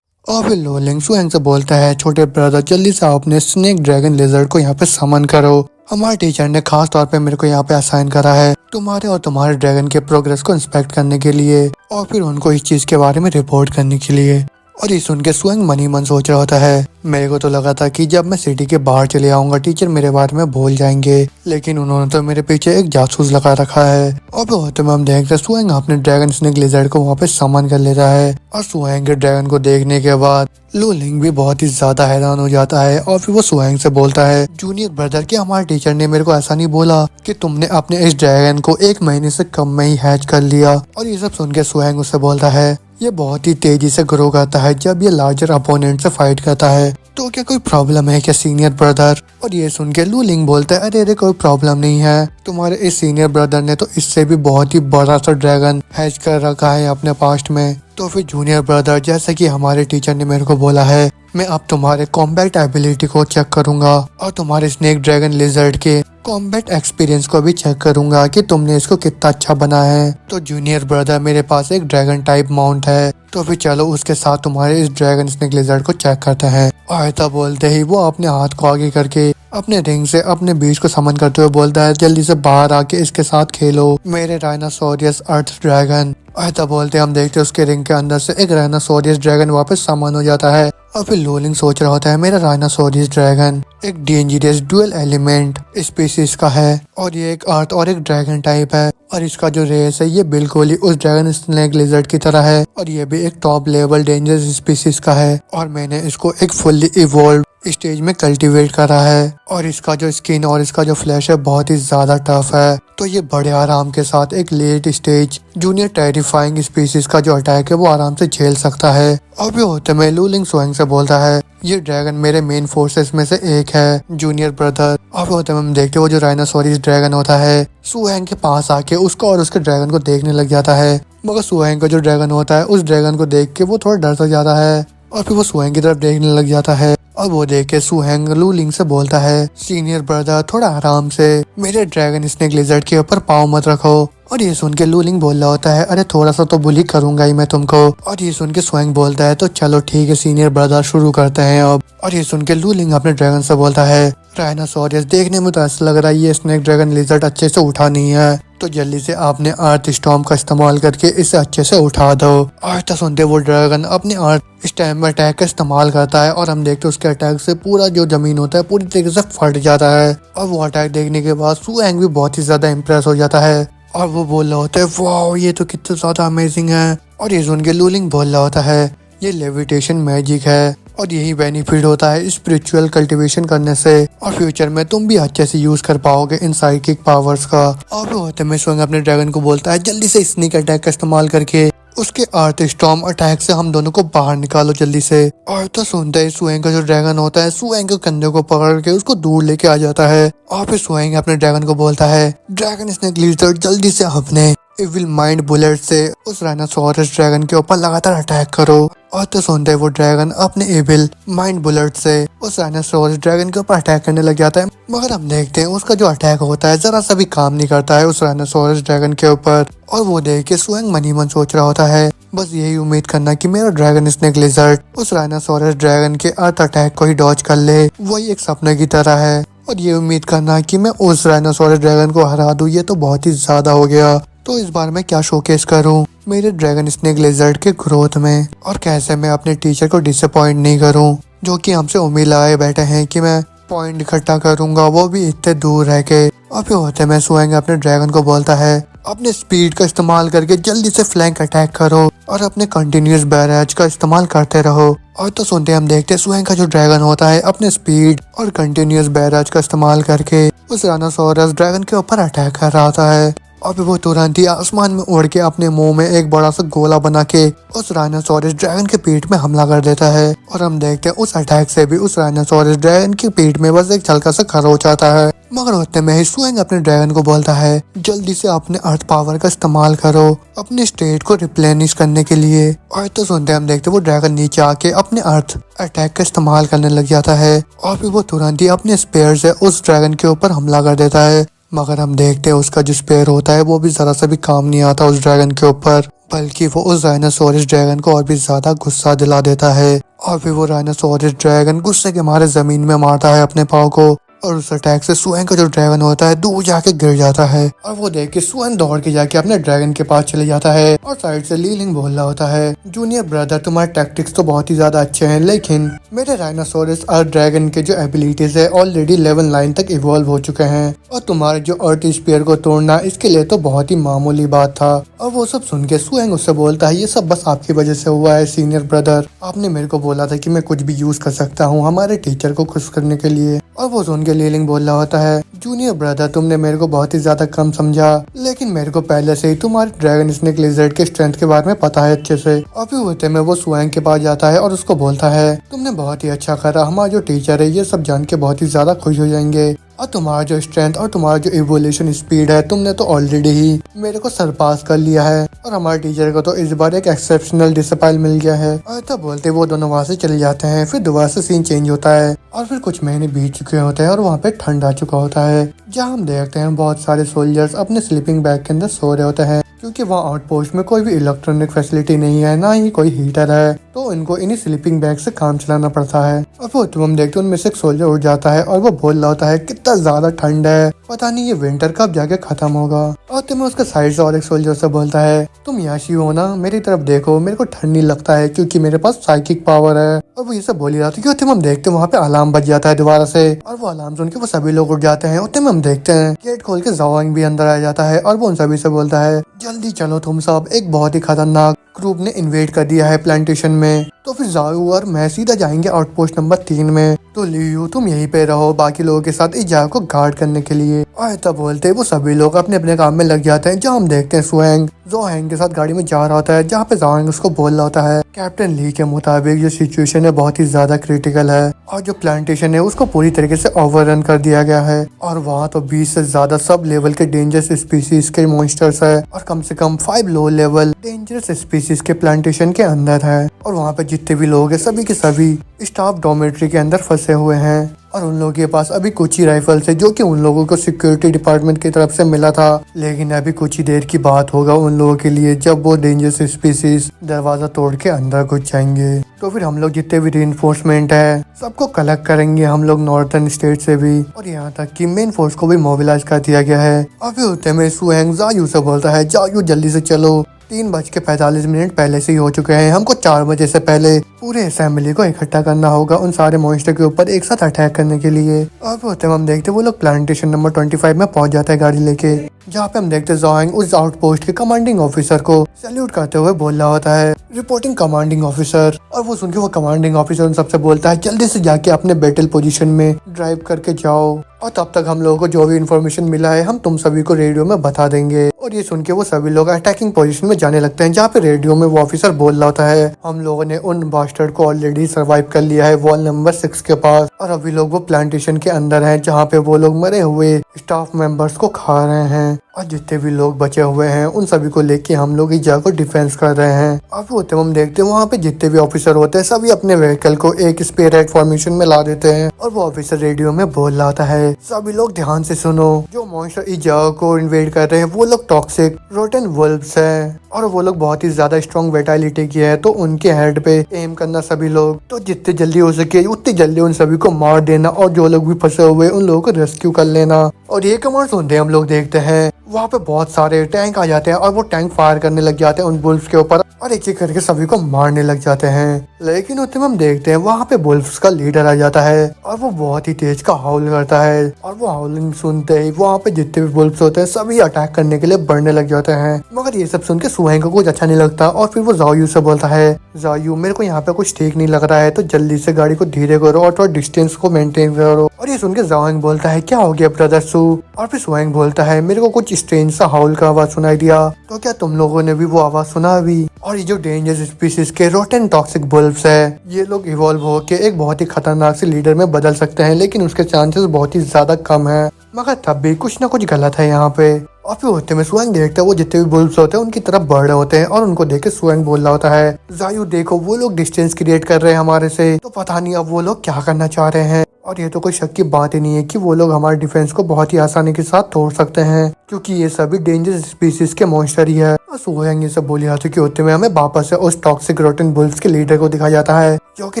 और फिर लोलिंग सू हैंग से बोलता है, छोटे ब्रदर जल्दी से अपने स्नेक ड्रैगन लिजर्ड को यहाँ पे समन करो। हमारे टीचर ने खास तौर पे मेरे को यहाँ पे असाइन करा है तुम्हारे और तुम्हारे ड्रैगन के प्रोग्रेस को इंस्पेक्ट करने के लिए, और फिर उनको इस चीज के बारे में रिपोर्ट करने के लिए। और ये सुन के स्वयं मन ही मन सोच रहा होता है, मेरे को तो लगा था कि जब मैं सिटी के बाहर चले आऊंगा टीचर मेरे बारे में भूल जाएंगे, लेकिन उन्होंने तो मेरे पीछे एक जासूस लगा रखा है। और फिर होते में हम देखते स्वयं अपने ड्रैगन स्नेक लिजर्ड को वहाँ पे समन कर लेता है। और स्वयं के ड्रैगन को देखने के बाद लूलिंग भी बहुत ही ज्यादा हैरान हो जाता है। और फिर वो स्वयं से बोलता है, जूनियर ब्रदर क्या हमारे टीचर ने मेरे को ऐसा नहीं बोला कि तुमने अपने इस ड्रैगन को 1 महीने से कम में ही हैच कर लिया? और ये सब सुन के स्वयं उससे बोलता है, ये बहुत ही तेजी से ग्रो करता है जब ये लार्जर अपोनेंट से फाइट करता है, तो क्या कोई प्रॉब्लम है क्या सीनियर ब्रदर? और ये सुन के लूलिंग बोलता है, अरे कोई प्रॉब्लम नहीं है, तुम्हारे इस सीनियर ब्रदर ने तो इससे भी बहुत ही बड़ा सा ड्रैगन हैच कर रखा है अपने पास्ट में। तो फिर जूनियर ब्रदर जैसे कि हमारे टीचर ने मेरे को बोला है, मैं अब तुम्हारे कॉम्बैट एबिलिटी को चेक करूंगा और तुम्हारे स्नेक ड्रैगन लिजर्ड के कॉम्बैट एक्सपीरियंस को भी चेक करूंगा कि तुमने इसको कितना अच्छा बनाया है। तो जूनियर ब्रदर मेरे पास एक ड्रैगन टाइप माउंट है, तो फिर चलो उसके साथ तुम्हारे इस ड्रैगन स्नेक लिजर्ड को चेक करते हैं। और ऐसा बोलते ही वो अपने हाथ को आगे करके अपने रिंग से अपने बीच को समन करते हुए बोलता है, जल्दी से बाहर आके इसके साथ खेलो मेरे राइनासोरियस अर्थ ड्रैगन। ऐसा बोलते हम देखते उसके रिंग के अंदर से एक राइनासोरियस ड्रैगन वापस समन हो जाता है। और फिर लूलिंग सोच रहा होता है, मेरा राइनासोरियस ड्रैगन एक डेंजरस डुअल एलिमेंट स्पीसीज का है, और ये एक अर्थ और एक ड्रैगन टाइप है, और इसका जो रेस है ये बिल्कुल ही उस ड्रैगन स्नेक लिजर्ड की तरह है, और ये भी एक टॉप लेवल डेंजरस स्पीसीज का है, और मैंने इसको एक फुल्ली इवॉल्व स्टेज में कल्टीवेट करा है, और इसका जो स्किन और इसका जो फ्लैश है बहुत ही ज्यादा टफ है, तो ये बड़े आराम के साथ एक late stage junior terrifying species का जो अटैक है वो आराम से झेल सकता है। और भी होते में लूलिंग स्वयं से बोलता है, ये ड्रैगन मेरे मेन फोर्सेस में से एक है जूनियर ब्रदर। और होते में हम देखते वो जो राइनासोरियस ड्रैगन होता है सुहैंग के पास आके उसको और उसके ड्रैगन को देखने लग जाता है, मगर सुहैंग का जो ड्रैगन होता है उस ड्रैगन को देख के वो थोड़ा डर सा जाता है, और फिर वो सुहैंग की तरफ देखने लग जाता है। और वो देख के सुहैंग लूलिंग से बोलता है, सीनियर ब्रदर थोड़ा आराम से मेरे ड्रैगन स्नेक लिजर्ड के ऊपर पाँव मत रखो। और ये सुन के लूलिंग बोल रहा होता है, अरे थोड़ा सा तो बुली करूंगा ही मैं तुमको। और ये सुन के स्वयं बोलता है, तो चलो ठीक है सीनियर ब्रदर शुरू करते हैं अब। और ये सुन के लूलिंग अपने ड्रैगन से बोलता है, राइनासोरियस देखने में तो ऐसा लग रहा है ये स्नेक ड्रैगन लिजर्ड अच्छे से उठा नहीं है, तो जल्दी से आपने अर्थ स्टॉर्म का इस्तेमाल करके इसे अच्छे से उठा दो। और तो सुनते वो ड्रैगन अपने अर्थ स्टैम अटैक का इस्तेमाल करता है, और हम देखते उसके अटैक से पूरा जो जमीन होता है पूरी तरीके से फट जाता है। और वो अटैक देखने के बाद सुहैंग भी बहुत ही ज्यादा इम्प्रेस हो जाता है, और वो बोल रहा होता है, वाह ये तो कितना ज्यादा अमेजिंग है। और ये सुन के लूलिंग बोल रहा होता है, ये लेविटेशन मैजिक है, और यही बेनिफिट होता है स्पिरिचुअल कल्टीवेशन करने से, और फ्यूचर में तुम भी अच्छे से यूज कर पाओगे इन साइकिक पावर्स का। और वो होते में स्वयं अपने ड्रैगन को बोलता है, जल्दी से स्नीक अटैक का इस्तेमाल करके उसके अर्थ स्टॉर्म अटैक से हम दोनों को बाहर निकालो जल्दी से। और तो सुनते ही सुहैंग का जो ड्रैगन होता है सुहैंग के कंधे को पकड़ के उसको दूर लेके आ जाता है, और फिर सुहैंग अपने ड्रैगन को बोलता है, ड्रैगन स्नेक लिजर्ड जल्दी से अपने इविल माइंड बुलेट से उस राइनोसोरस ड्रैगन के ऊपर लगातार अटैक करो। और तो सुनते वो ड्रैगन अपने इविल माइंड बुलेट से उस राइनोसोरस ड्रैगन के ऊपर अटैक करने लग जाता है। मगर हम देखते हैं उसका जो अटैक होता है जरा सा भी काम नहीं करता है उस राइनोसोरस ड्रैगन के ऊपर। और वो देख के स्वयं मनी मन सोच रहा होता है बस यही उम्मीद करना कि मेरा ड्रैगन स्नेक लिजर्ड उस राइनोसोरस ड्रैगन के अर्थ अटैक को ही डॉज कर ले, वही एक सपने की तरह है। और ये उम्मीद करना कि मैं उस राइनोसोरस ड्रैगन को हरा दूं, ये तो बहुत ही ज्यादा हो गया। तो इस बार मैं क्या शोकेस करूं मेरे ड्रैगन स्नेक लिजर्ड के ग्रोथ में, और कैसे मैं अपने टीचर को डिसअपॉइंट नहीं करूं जो कि हमसे उम्मीद लगाए बैठे हैं कि मैं पॉइंट इकट्ठा करूंगा, वो भी इतने दूर रह के। और फिर होते में स्वयं अपने ड्रैगन को बोलता है अपने स्पीड का इस्तेमाल करके जल्दी से फ्लैंक अटैक करो और अपने कंटिन्यूस बैराज का इस्तेमाल करते रहो। और तो सुनते हम देखते स्वयं का जो ड्रैगन होता है अपने स्पीड और कंटिन्यूस बैराज का इस्तेमाल करके उस राइनोसोरस ड्रैगन के ऊपर अटैक कर रहा होता है। और फिर वो तुरंत ही आसमान में उड़ के अपने मुंह में एक बड़ा सा गोला बना के उस राइनोसोरस ड्रैगन के पीठ में हमला कर देता है। और हम देखते हैं उस अटैक से भी उस राइनोसोरस ड्रैगन की पीठ में बस एक हल्का सा खरोच आता है। मगर उतने में ही स्वयं अपने ड्रैगन को बोलता है जल्दी से अपने अर्थ पावर का इस्तेमाल करो अपने स्टेट को रिप्लेनिश करने के लिए। और तो सुनते हम देखते वो ड्रैगन नीचे आके अपने अर्थ अटैक का इस्तेमाल करने लग जाता है। और फिर वो तुरंत ही अपने स्पेयर से उस ड्रैगन के ऊपर हमला कर देता है। मगर हम देखते हैं उसका जो स्पेयर होता है वो भी जरा सा भी काम नहीं आता उस ड्रैगन के ऊपर, बल्कि वो उस राइनोसोरस ड्रैगन को और भी ज्यादा गुस्सा दिला देता है। और फिर वो राइनोसोरस ड्रैगन गुस्से के मारे जमीन में मारता है अपने पाँव को। और उस अटैक से स्वयं का जो ड्रैगन होता है दूर जाके गिर जाता है। और वो देख के स्वयं दौड़ के जाके अपने ड्रैगन के पास चले जाता है और साइड से लीलिंग बोल रहा होता है जूनियर ब्रदर तुम्हारे टैक्टिक्स तो बहुत ही ज्यादा अच्छे हैं, लेकिन मेरे राइनोसोरस अर्थ ड्रैगन के जो एबिलिटीज है ऑलरेडी लेवल 9 तक इवॉल्व हो चुके हैं और तुम्हारे जो अर्थ स्पीयर को तोड़ना इसके लिए तो बहुत ही मामूली बात था। और वो सब सुन के स्वयं उससे बोलता है ये सब बस आपकी वजह से हुआ है सीनियर ब्रदर, आपने मेरे को बोला था कि मैं कुछ भी यूज कर सकता हूँ हमारे टीचर को खुश करने के लिए। और वो सुन के लीलिंग बोल रहा होता है जूनियर ब्रदर तुमने मेरे को बहुत ही ज्यादा कम समझा, लेकिन मेरे को पहले से ही तुम्हारे ड्रैगन स्नेक लिजर्ड के स्ट्रेंथ के बारे में पता है अच्छे से। और फिर होते में वो स्वयं के पास जाता है और उसको बोलता है तुमने बहुत ही अच्छा करा, हमारा जो टीचर है ये सब जान के बहुत ही ज्यादा खुश हो जाएंगे और तुम्हारा जो स्ट्रेंथ और तुम्हारा जो इवोल्यूशन स्पीड है तुमने तो ऑलरेडी ही मेरे को सरपास कर लिया है और हमारे टीचर को तो इस बार एक एक्सेप्शनल डिसिप्लिन मिल गया है। और तो बोलते वो दोनों वहाँ से चले जाते हैं। फिर दोबारा से सीन चेंज होता है और फिर कुछ महीने बीत चुके होते हैं और वहाँ पे ठंड आ चुका होता है, जहाँ हम देखते हैं बहुत सारे सोल्जर्स अपने स्लीपिंग बैग के अंदर सो रहे होते हैं क्योंकि वहाँ आउटपोस्ट में कोई भी इलेक्ट्रॉनिक फैसिलिटी नहीं है, ना ही कोई हीटर है, तो इनको इन्हीं स्लीपिंग बैग से काम चलाना पड़ता है। और फिर तुम हम देखते हैं उनमें से एक सोल्जर उठ जाता है और वो बोल रहा होता है कितना ज्यादा ठंड है, पता नहीं ये विंटर कब जाके खत्म होगा। और तुम्हें उसके साइड से और एक सोल्जर से बोलता है तुम याशी हो ना, मेरी तरफ देखो, मेरे को ठंड नहीं लगता है क्योंकि मेरे पास साइकिक पावर है। और वो ये सब बोल रहा था कि तुम हम देखते हैं वहाँ पे अलार्म बज जाता है दोबारा से और वो अलार्म सुन के वो सभी लोग उठ जाते हैं। उतने में हम देखते हैं गेट खोल के ज़ोयांग भी अंदर आ जाता है और वो उन सभी से बोलता है जल्दी चलो तुम सब, एक बहुत ही खतरनाक ग्रुप ने इन्वेड कर दिया है प्लांटेशन में। तो फिर जायू और मैं सीधा जाएंगे आउटपोस्ट नंबर 3 में, तो लियू तुम यहीं पे रहो बाकी लोगों के साथ इस जगह को गार्ड करने के लिए। और ऐसा बोलते वो सभी लोग अपने अपने काम में लग जाते हैं, जहाँ हम देखते हैं स्वयं ज़ोयांग के साथ गाड़ी में जा रहा होता है, जहाँ पे ज़ोयांग उसको बोल रहा होता है कैप्टन ली के मुताबिक जो सिचुएशन है बहुत ही ज्यादा क्रिटिकल है और जो प्लांटेशन है उसको पूरी तरीके से ओवररन कर दिया गया है और वहाँ तो 20 से ज्यादा सब लेवल के डेंजरस स्पीसीज के मॉन्स्टर्स है और कम से कम 5 लो लेवल डेंजरस स्पीसीज के प्लांटेशन के अंदर है। और वहाँ पे जितने भी लोग हैं सभी के सभी स्टाफ डॉर्मेट्री के अंदर फंसे हुए हैं और उन लोगों के पास अभी कुछ ही राइफल्स है जो कि उन लोगों को सिक्योरिटी डिपार्टमेंट की तरफ से मिला था, लेकिन अभी कुछ ही देर की बात होगा उन लोगों के लिए जब वो डेंजरस स्पीसीज दरवाजा तोड़ के अंदर घुस जाएंगे। तो फिर हम लोग जितने भी रीइंफोर्समेंट है सबको कलेक्ट करेंगे हम लोग नॉर्थर्न स्टेट से भी, और यहाँ तक कि मेन फोर्स को भी मोबिलाइज कर दिया गया है। और फिर होते में सुहेंग जायू से बोलता है जायू जल्दी से चलो, 3:45 पहले से ही हो चुके हैं, हमको 4 बजे से पहले पूरे असेंबली को इकट्ठा करना होगा उन सारे मॉन्स्टर के ऊपर एक साथ अटैक करने के लिए। और होते हम देखते वो लोग प्लांटेशन नंबर 25 में पहुंच जाता है गाड़ी लेके, जहाँ पे हम देखते ज़ोयांग उस आउटपोस्ट के कमांडिंग ऑफिसर को सैल्यूट करते हुए बोल रहा होता है रिपोर्टिंग कमांडिंग ऑफिसर। और वो सुन के वो कमांडिंग ऑफिसर उन सबसे बोलता है जल्दी से जाके अपने बैटल पोजीशन में ड्राइव करके जाओ और तब तक हम लोगों को जो भी इन्फॉर्मेशन मिला है हम तुम सभी को रेडियो में बता देंगे। और ये सुन के वो सभी लोग अटैकिंग पोजीशन में जाने लगते हैं, जहाँ पे रेडियो में वो ऑफिसर बोल रहा होता है हम लोगों ने उन बास्टर्ड को ऑलरेडी सर्वाइव कर लिया है वॉल नंबर 6 के पास, और अभी लोग वो प्लांटेशन के अंदर हैं जहाँ पे वो लोग मरे हुए स्टाफ मेंबर्स को खा रहे हैं। और जितने भी लोग बचे हुए हैं उन सभी को लेके हम लोग इस जगह को डिफेंस कर रहे हैं। अब होते हम देखते हैं वहाँ पे जितने भी ऑफिसर होते हैं सभी अपने व्हीकल को एक स्पेयर फॉर्मेशन में ला देते हैं और वो ऑफिसर रेडियो में बोल रहा होता है, सभी लोग ध्यान से सुनो, जो मॉन्स्टर इस जगह को इन्वेड कर रहे हैं वो लोग टॉक्सिक रोटेन वुल्व्स है और वो लोग बहुत ही ज्यादा स्ट्रॉन्ग वेटालिटी की है, तो उनके हेड पे एम करना सभी लोग, तो जितने जल्दी हो सके उतनी जल्दी उन सभी को मार देना और जो लोग भी फंसे हुए उन लोगों को रेस्क्यू कर लेना। और ये कमांड सुनते हैं हम लोग देखते हैं वहाँ पे बहुत सारे टैंक आ जाते हैं और वो टैंक फायर करने लग जाते हैं उन बुल्फ्स के ऊपर और एक एक करके सभी को मारने लग जाते हैं। लेकिन उतने में हम देखते हैं वहाँ पे बुल्फ्स का लीडर आ जाता है और वो बहुत ही तेज का हाउल करता है और वो हाउलिंग सुनते ही वहाँ पे जितने भी बुल्फ्स होते हैं सभी अटैक करने के लिए बढ़ने लग जाते हैं। मगर ये सब सुन के सुहेंग को कुछ अच्छा नहीं लगता और फिर वो जायू से बोलता है, जायू मेरे को यहाँ पे कुछ ठीक नहीं लग रहा है, तो जल्दी से गाड़ी को धीरे करो और थोड़ा डिस्टेंस को मेंटेन करो। और ये सुन के जाओइंग बोलता है, क्या हो गया ब्रदर सू? और फिर सुहेंग बोलता है, मेरे को कुछ स्ट्रेंज सा हाउल का आवाज सुनाई दिया, तो क्या तुम लोगों ने भी वो आवाज सुना अभी? और ये जो डेंजरस स्पीसीज के रोटेन टॉक्सिक बुल्फ्स है ये लोग इवॉल्व होके एक बहुत ही खतरनाक से लीडर में बदल सकते हैं, लेकिन उसके चांसेस बहुत ही ज्यादा कम है। मगर तब भी कुछ ना कुछ गलत है यहाँ पे। और फिर होते में सुएंग देखता है वो जितने भी बुल्फ्स होते हैं उनकी तरफ बढ़ रहे होते हैं और उनको देख के सुएंग बोल रहा होता है, जायू देखो वो लोग डिस्टेंस क्रिएट कर रहे हैं हमारे से, तो पता नहीं अब वो लोग क्या करना चाह रहे हैं। और ये तो कोई शक की बात ही नहीं है कि वो लोग हमारे डिफेंस को बहुत ही आसानी के साथ तोड़ सकते हैं, क्योंकि ये सभी डेंजरस स्पीसीज के मॉन्स्टर ही है। और सुहेंग ये सब बोली जाती कि होते में हमें वापस से उस टॉक्सिक रोटेन बुल्फ्स के लीडर को दिखाया जाता है, जो कि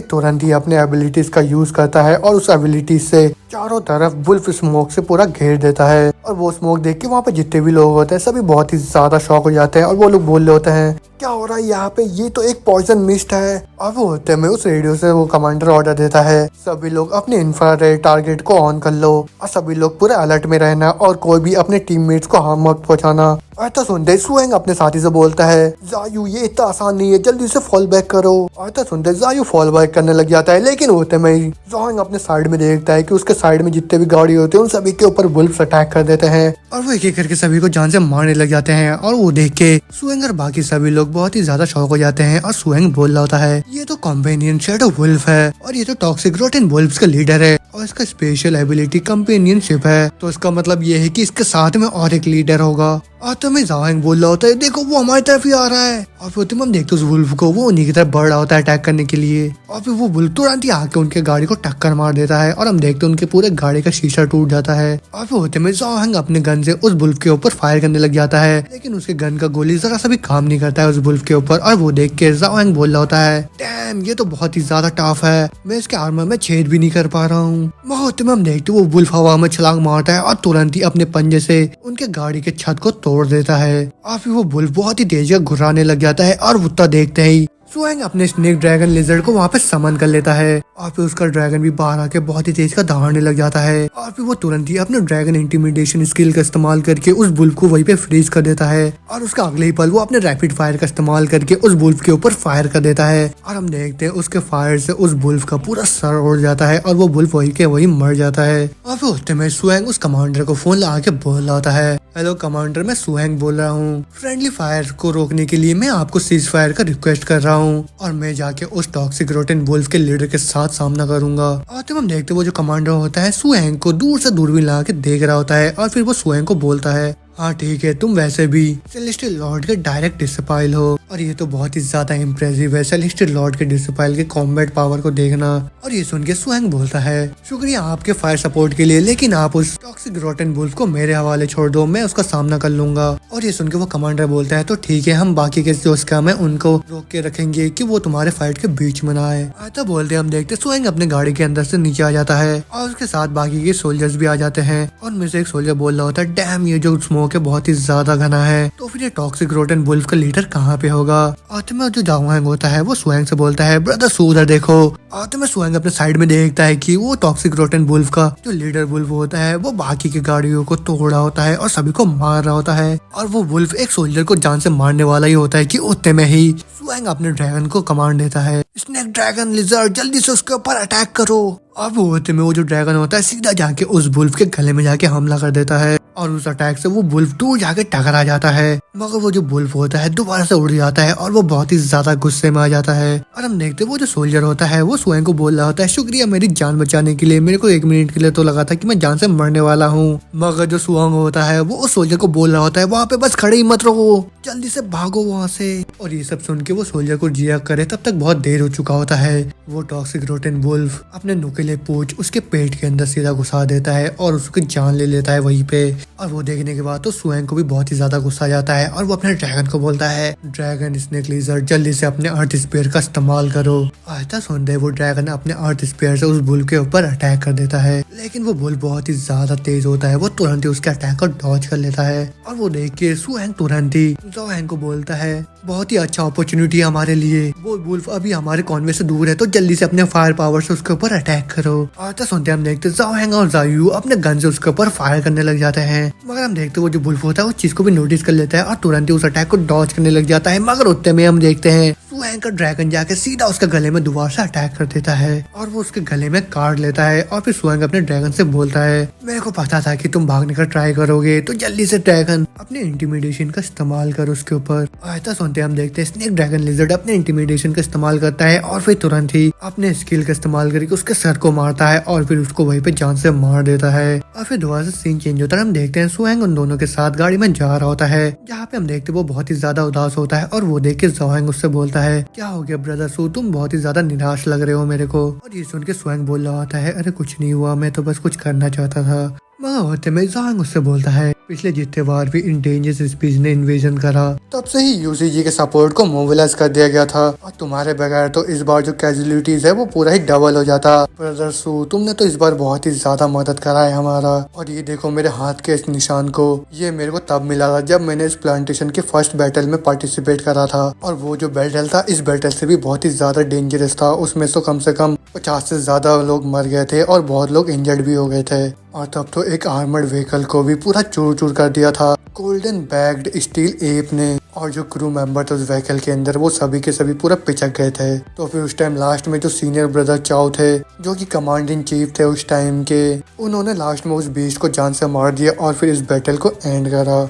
तुरंत ही अपने एबिलिटीज का यूज करता है और उस एबिलिटीज से चारों तरफ बुल्फ स्मोक से पूरा घेर देता है। और वो स्मोक देख के वहाँ पे जितने भी लोग होते हैं सभी बहुत ही ज्यादा शॉक हो जाते हैं और वो लोग बोल रहे होते हैं, क्या हो रहा है यहाँ पे, ये तो एक पॉइजन मिस्ट है। और वो होते में उस रेडियो से वो कमांडर ऑर्डर देता है, सभी लोग अपने इंफ्रारेड टारगेट को ऑन कर लो और सभी लोग पूरे अलर्ट में रहना और कोई भी अपने टीममेट्स को हार्म मत पहुंचाना। ऐसा सुनते सुहेंग अपने साथी से बोलता है, जायू ये इतना आसान नहीं है, जल्दी से फॉल बैक करो। ऐसा सुनते जायू फॉल बैक करने लग जाता है, लेकिन होते में ही सुहेंग अपने साइड में देखता है कि उसके साइड में जितने भी गाड़ी होते हैं उन सभी के ऊपर बुल्फ्स अटैक कर देते हैं और वो एक एक करके सभी को जान से मारने लग जाते हैं। और वो देख के सुहेंग और बाकी सभी लोग बहुत ही ज्यादा शॉक हो जाते हैं और सुहेंग बोल रहा होता है, ये तो कॉम्पेनियन शैडो वुल्फ है और ये तो टॉक्सिक रोटेन वुल्फ्स का लीडर है और इसका स्पेशल एबिलिटी कंपेनियनशिप है, तो इसका मतलब ये है कि इसके साथ में और एक लीडर होगा। और तुम्हें जाओइंग बोल रहा होता है, देखो वो हमारी तरफ ही आ रहा है। और फिर तुम हम देखते उस वुल्फ को, वो उन्हीं की तरफ बढ़ रहा होता है अटैक करने के लिए और फिर वो वुल्फ तुरंत ही आके उनके गाड़ी को टक्कर मार देता है और हम देखते उनके पूरे गाड़ी का शीशा टूट जाता है। और फिर होते में जाओइंग अपने गन से उस वुल्फ के ऊपर फायर करने लग जाता है, लेकिन उसके गन का गोली जरा सा भी काम नहीं करता है उस वुल्फ के ऊपर। और वो देख के जाओइंग बोल रहा होता है, डैम ये तो बहुत ही ज्यादा टफ है, मैं इसके आर्मर में छेद भी नहीं कर पा रहा हूँ। होते में हम देखते वो वुल्फ हवा में छलांग मारता है और तुरंत ही अपने पंजे से उनके गाड़ी के छत को तोड़ देता है। और फिर वो वुल्फ बहुत ही तेजी घुराने लग जाता है और उतना देखते ही सुहेंग अपने स्नेक ड्रैगन लिजर्ड को वहाँ पे समन कर लेता है और फिर उसका ड्रैगन भी बाहर आके बहुत ही तेज का दहाड़ने लग जाता है। और फिर वो तुरंत ही अपने ड्रैगन इंटिमिडेशन स्किल का इस्तेमाल करके उस बुल्फ को वहीं पे फ्रीज कर देता है और उसका अगले ही पल वो अपने रैपिड फायर का इस्तेमाल करके उस बुल्फ के ऊपर फायर कर देता है। और हम देखते हैं उसके फायर से उस बुल्फ का पूरा सर उड़ जाता है और वो बुल्फ वही के वही मर जाता है। और फिर उतने में सुहेंग उस कमांडर को फोन लगा के बोल रहा होता है, हेलो कमांडर, मैं सुहेंग बोल रहा हूँ, फ्रेंडली फायर को रोकने के लिए मैं आपको सीज फायर का रिक्वेस्ट कर रहा हूँ और मैं जाके उस टॉक्सिक रोटेन वुल्फ के लीडर के साथ सामना करूंगा। और तब हम देखते वो जो कमांडर होता है सुहेंग को दूर से दूरबीन लगा के देख रहा होता है और फिर वो सुहेंग को बोलता है, हाँ ठीक है, तुम वैसे भी सेलेस्टियल लॉर्ड के डायरेक्ट डिसिपाइल हो और ये तो बहुत ही ज्यादा इम्प्रेसिव है सेलेस्टियल लॉर्ड के डिसिपाइल के कॉम्बैट पावर को देखना। और ये सुन के सुहेंग बोलता है, शुक्रिया आपके फायर सपोर्ट के लिए, लेकिन आप उस टॉक्सिक रोटेन वुल्फ को मेरे हवाले छोड़ दो, मैं उसका सामना कर लूंगा। और ये सुन के वो कमांडर बोलता है, तो ठीक है, हम बाकी के जो स्कैम है उनको रोक के रखेंगे कि वो तुम्हारे फाइट के बीच में ना आए। ऐसा बोलते हम देखते सुहेंग अपने गाड़ी के अंदर से नीचे आ जाता है और उसके साथ बाकी के सोल्जर्स भी आ जाते हैं और उनमें से एक सोल्जर बोल रहा होता है, डैम ये जो स्मोक है बहुत ही ज्यादा घना है, तो फिर ये टॉक्सिक रोटेन वुल्फ का लीडर कहाँ पे होगा। और में जो जाओइंग होता है वो सुहेंग से बोलता है, ब्रदर उधर देखो। और में सुहेंग अपने साइड में देखता है कि वो टॉक्सिक रोटेन वुल्फ का जो लीडर वुल्फ होता है वो बाकी की गाड़ियों को तोड़ रहा होता है और सभी को मार रहा होता है और वो वुल्फ एक सोल्जर को जान से मारने वाला ही होता है कि उतने में ही सुहेंग अपने ड्रैगन को कमांड देता है, स्नेक ड्रैगन लिजर्ड जल्दी से उसके ऊपर अटैक करो। अब वो होते में वो जो ड्रैगन होता है सीधा जाके उस वुल्फ के गले में जाके हमला कर देता है और उस अटैक से वो वुल्फ दूर जाके टकरा जाता है, मगर वो जो वुल्फ होता है दोबारा से उड़ जाता है और वो बहुत ही ज्यादा गुस्से में आ जाता है। और हम देखते हैं वो जो सोल्जर होता है वो सुएंग को बोल रहा होता है, शुक्रिया मेरी जान बचाने के लिए, मेरे को 1 मिनट के लिए तो लगा था कि मैं जान से मरने वाला हूँ। मगर जो सुएंग होता है वो उस सोल्जर को बोल रहा होता है, वहाँ पे बस खड़े ही मत रहो, जल्दी से भागो वहाँ से। और ये सब सुन के वो सोल्जर को जिया करे तब तक बहुत देर हो चुका होता है। वो टॉक्सिक रोटेन वुल्फ अपने नुकीले पूंछ उसके पेट के अंदर सीधा घुसा देता है और उसकी जान ले लेता है वहीं पे। और वो देखने के बाद तो सुएंग को भी बहुत ही ज्यादा गुस्सा आ जाता है और वो अपने ड्रैगन को बोलता है, ड्रैगन स्नेक लिजर्ड जल्दी से अपने अर्थ स्पीयर का इस्तेमाल करो। ऐसा सुनते वो ड्रैगन अपने अर्थ स्पीयर से उस बुल के ऊपर अटैक कर देता है, लेकिन वो बुल बहुत ही ज्यादा तेज होता है, वो तुरंत ही उसके अटैक को डॉज कर लेता है। और वो देख के सुएंग तुरंत ही ज़ोएंग को बोलता है, बहुत ही अच्छा अपॉर्चुनिटी है हमारे लिए, वो वुल्फ अभी हमारे कॉन्वे से दूर है तो जल्दी से अपने फायर पावर से उसके ऊपर अटैक करो। और तो सुनते हम देखते ज़ोएंग और ज़ायू अपने गन से उसके ऊपर फायर करने लग जाते हैं, मगर हम देखते वो जो वुल्फ होता है उस चीज को भी नोटिस कर लेता है और तुरंत ही उस अटैक को डॉज करने लग जाता है। मगर उतने में हम देखते हैं सुएंग का ड्रैगन जाके सीधा उसके गले में दोबारा से अटैक कर देता है और वो उसके गले में काट लेता है। और फिर सुएंग अपने ड्रैगन से बोलता है, मेरे को पता था कि तुम भागने का ट्राई करोगे, तो जल्दी से ड्रैगन अपने इंटिमिडेशन का इस्तेमाल कर उसके ऊपर। ऐसा सुनते हम देखते हैं स्नेक ड्रैगन लिजर्ड अपने इंटिमिडेशन का इस्तेमाल करता है और फिर तुरंत ही अपने स्किल का इस्तेमाल करके उसके सर को मारता है और फिर उसको वहीं पे जान से मार देता है। और फिर दोबारा से सीन चेंज होता है, हम देखते हैं सुएंग उन दोनों के साथ गाड़ी में जा रहा होता है, जहाँ पे हम देखते हैं वो बहुत ही ज्यादा उदास होता है और वो देख के ज़ोएंग उससे बोलता है, क्या हो गया ब्रदर सू, तुम बहुत ही ज्यादा निराश लग रहे हो मेरे को। और ये सुन के सुएंग बोल रहा होता है, अरे कुछ नहीं हुआ, मैं तो बस कुछ करना चाहता था। मगर होते में ज़ोएंग उससे बोलता है, पिछले जितने बार भी इंडेंजर्ड स्पीशीज ने इन्वेजन करा तब से ही यूसीजी के सपोर्ट को मोबिलाइज कर दिया गया था और तुम्हारे बगैर तो इस बार जो कैजुअलिटीज है वो पूरा ही डबल हो जाता। ब्रदर सू, तुमने तो इस बार बहुत ही ज्यादा मदद करा है हमारा। और ये देखो मेरे हाथ के इस निशान को, ये मेरे को तब मिला था जब मैंने इस प्लांटेशन के फर्स्ट बैटल में पार्टिसिपेट करा था। और वो जो बैटल था इस बैटल से भी बहुत ही ज्यादा डेंजरस था, उसमें तो कम से कम 50 से ज्यादा लोग मर गए थे और बहुत लोग इंजर्ड भी हो गए थे। और तब तो एक आर्मर्ड व्हीकल को भी पूरा चूर चूर कर दिया था गोल्डन बैग्ड स्टील एप ने, और जो क्रू मेंबर थे उस व्हीकल के अंदर वो सभी के सभी पूरा पिचक गए थे। तो फिर उस टाइम लास्ट में जो सीनियर ब्रदर चाओ थे, जो कि कमांडिंग चीफ थे उस टाइम के, उन्होंने लास्ट में उस बीस्ट को जान से मार दिया और फिर इस बैटल को एंड करा।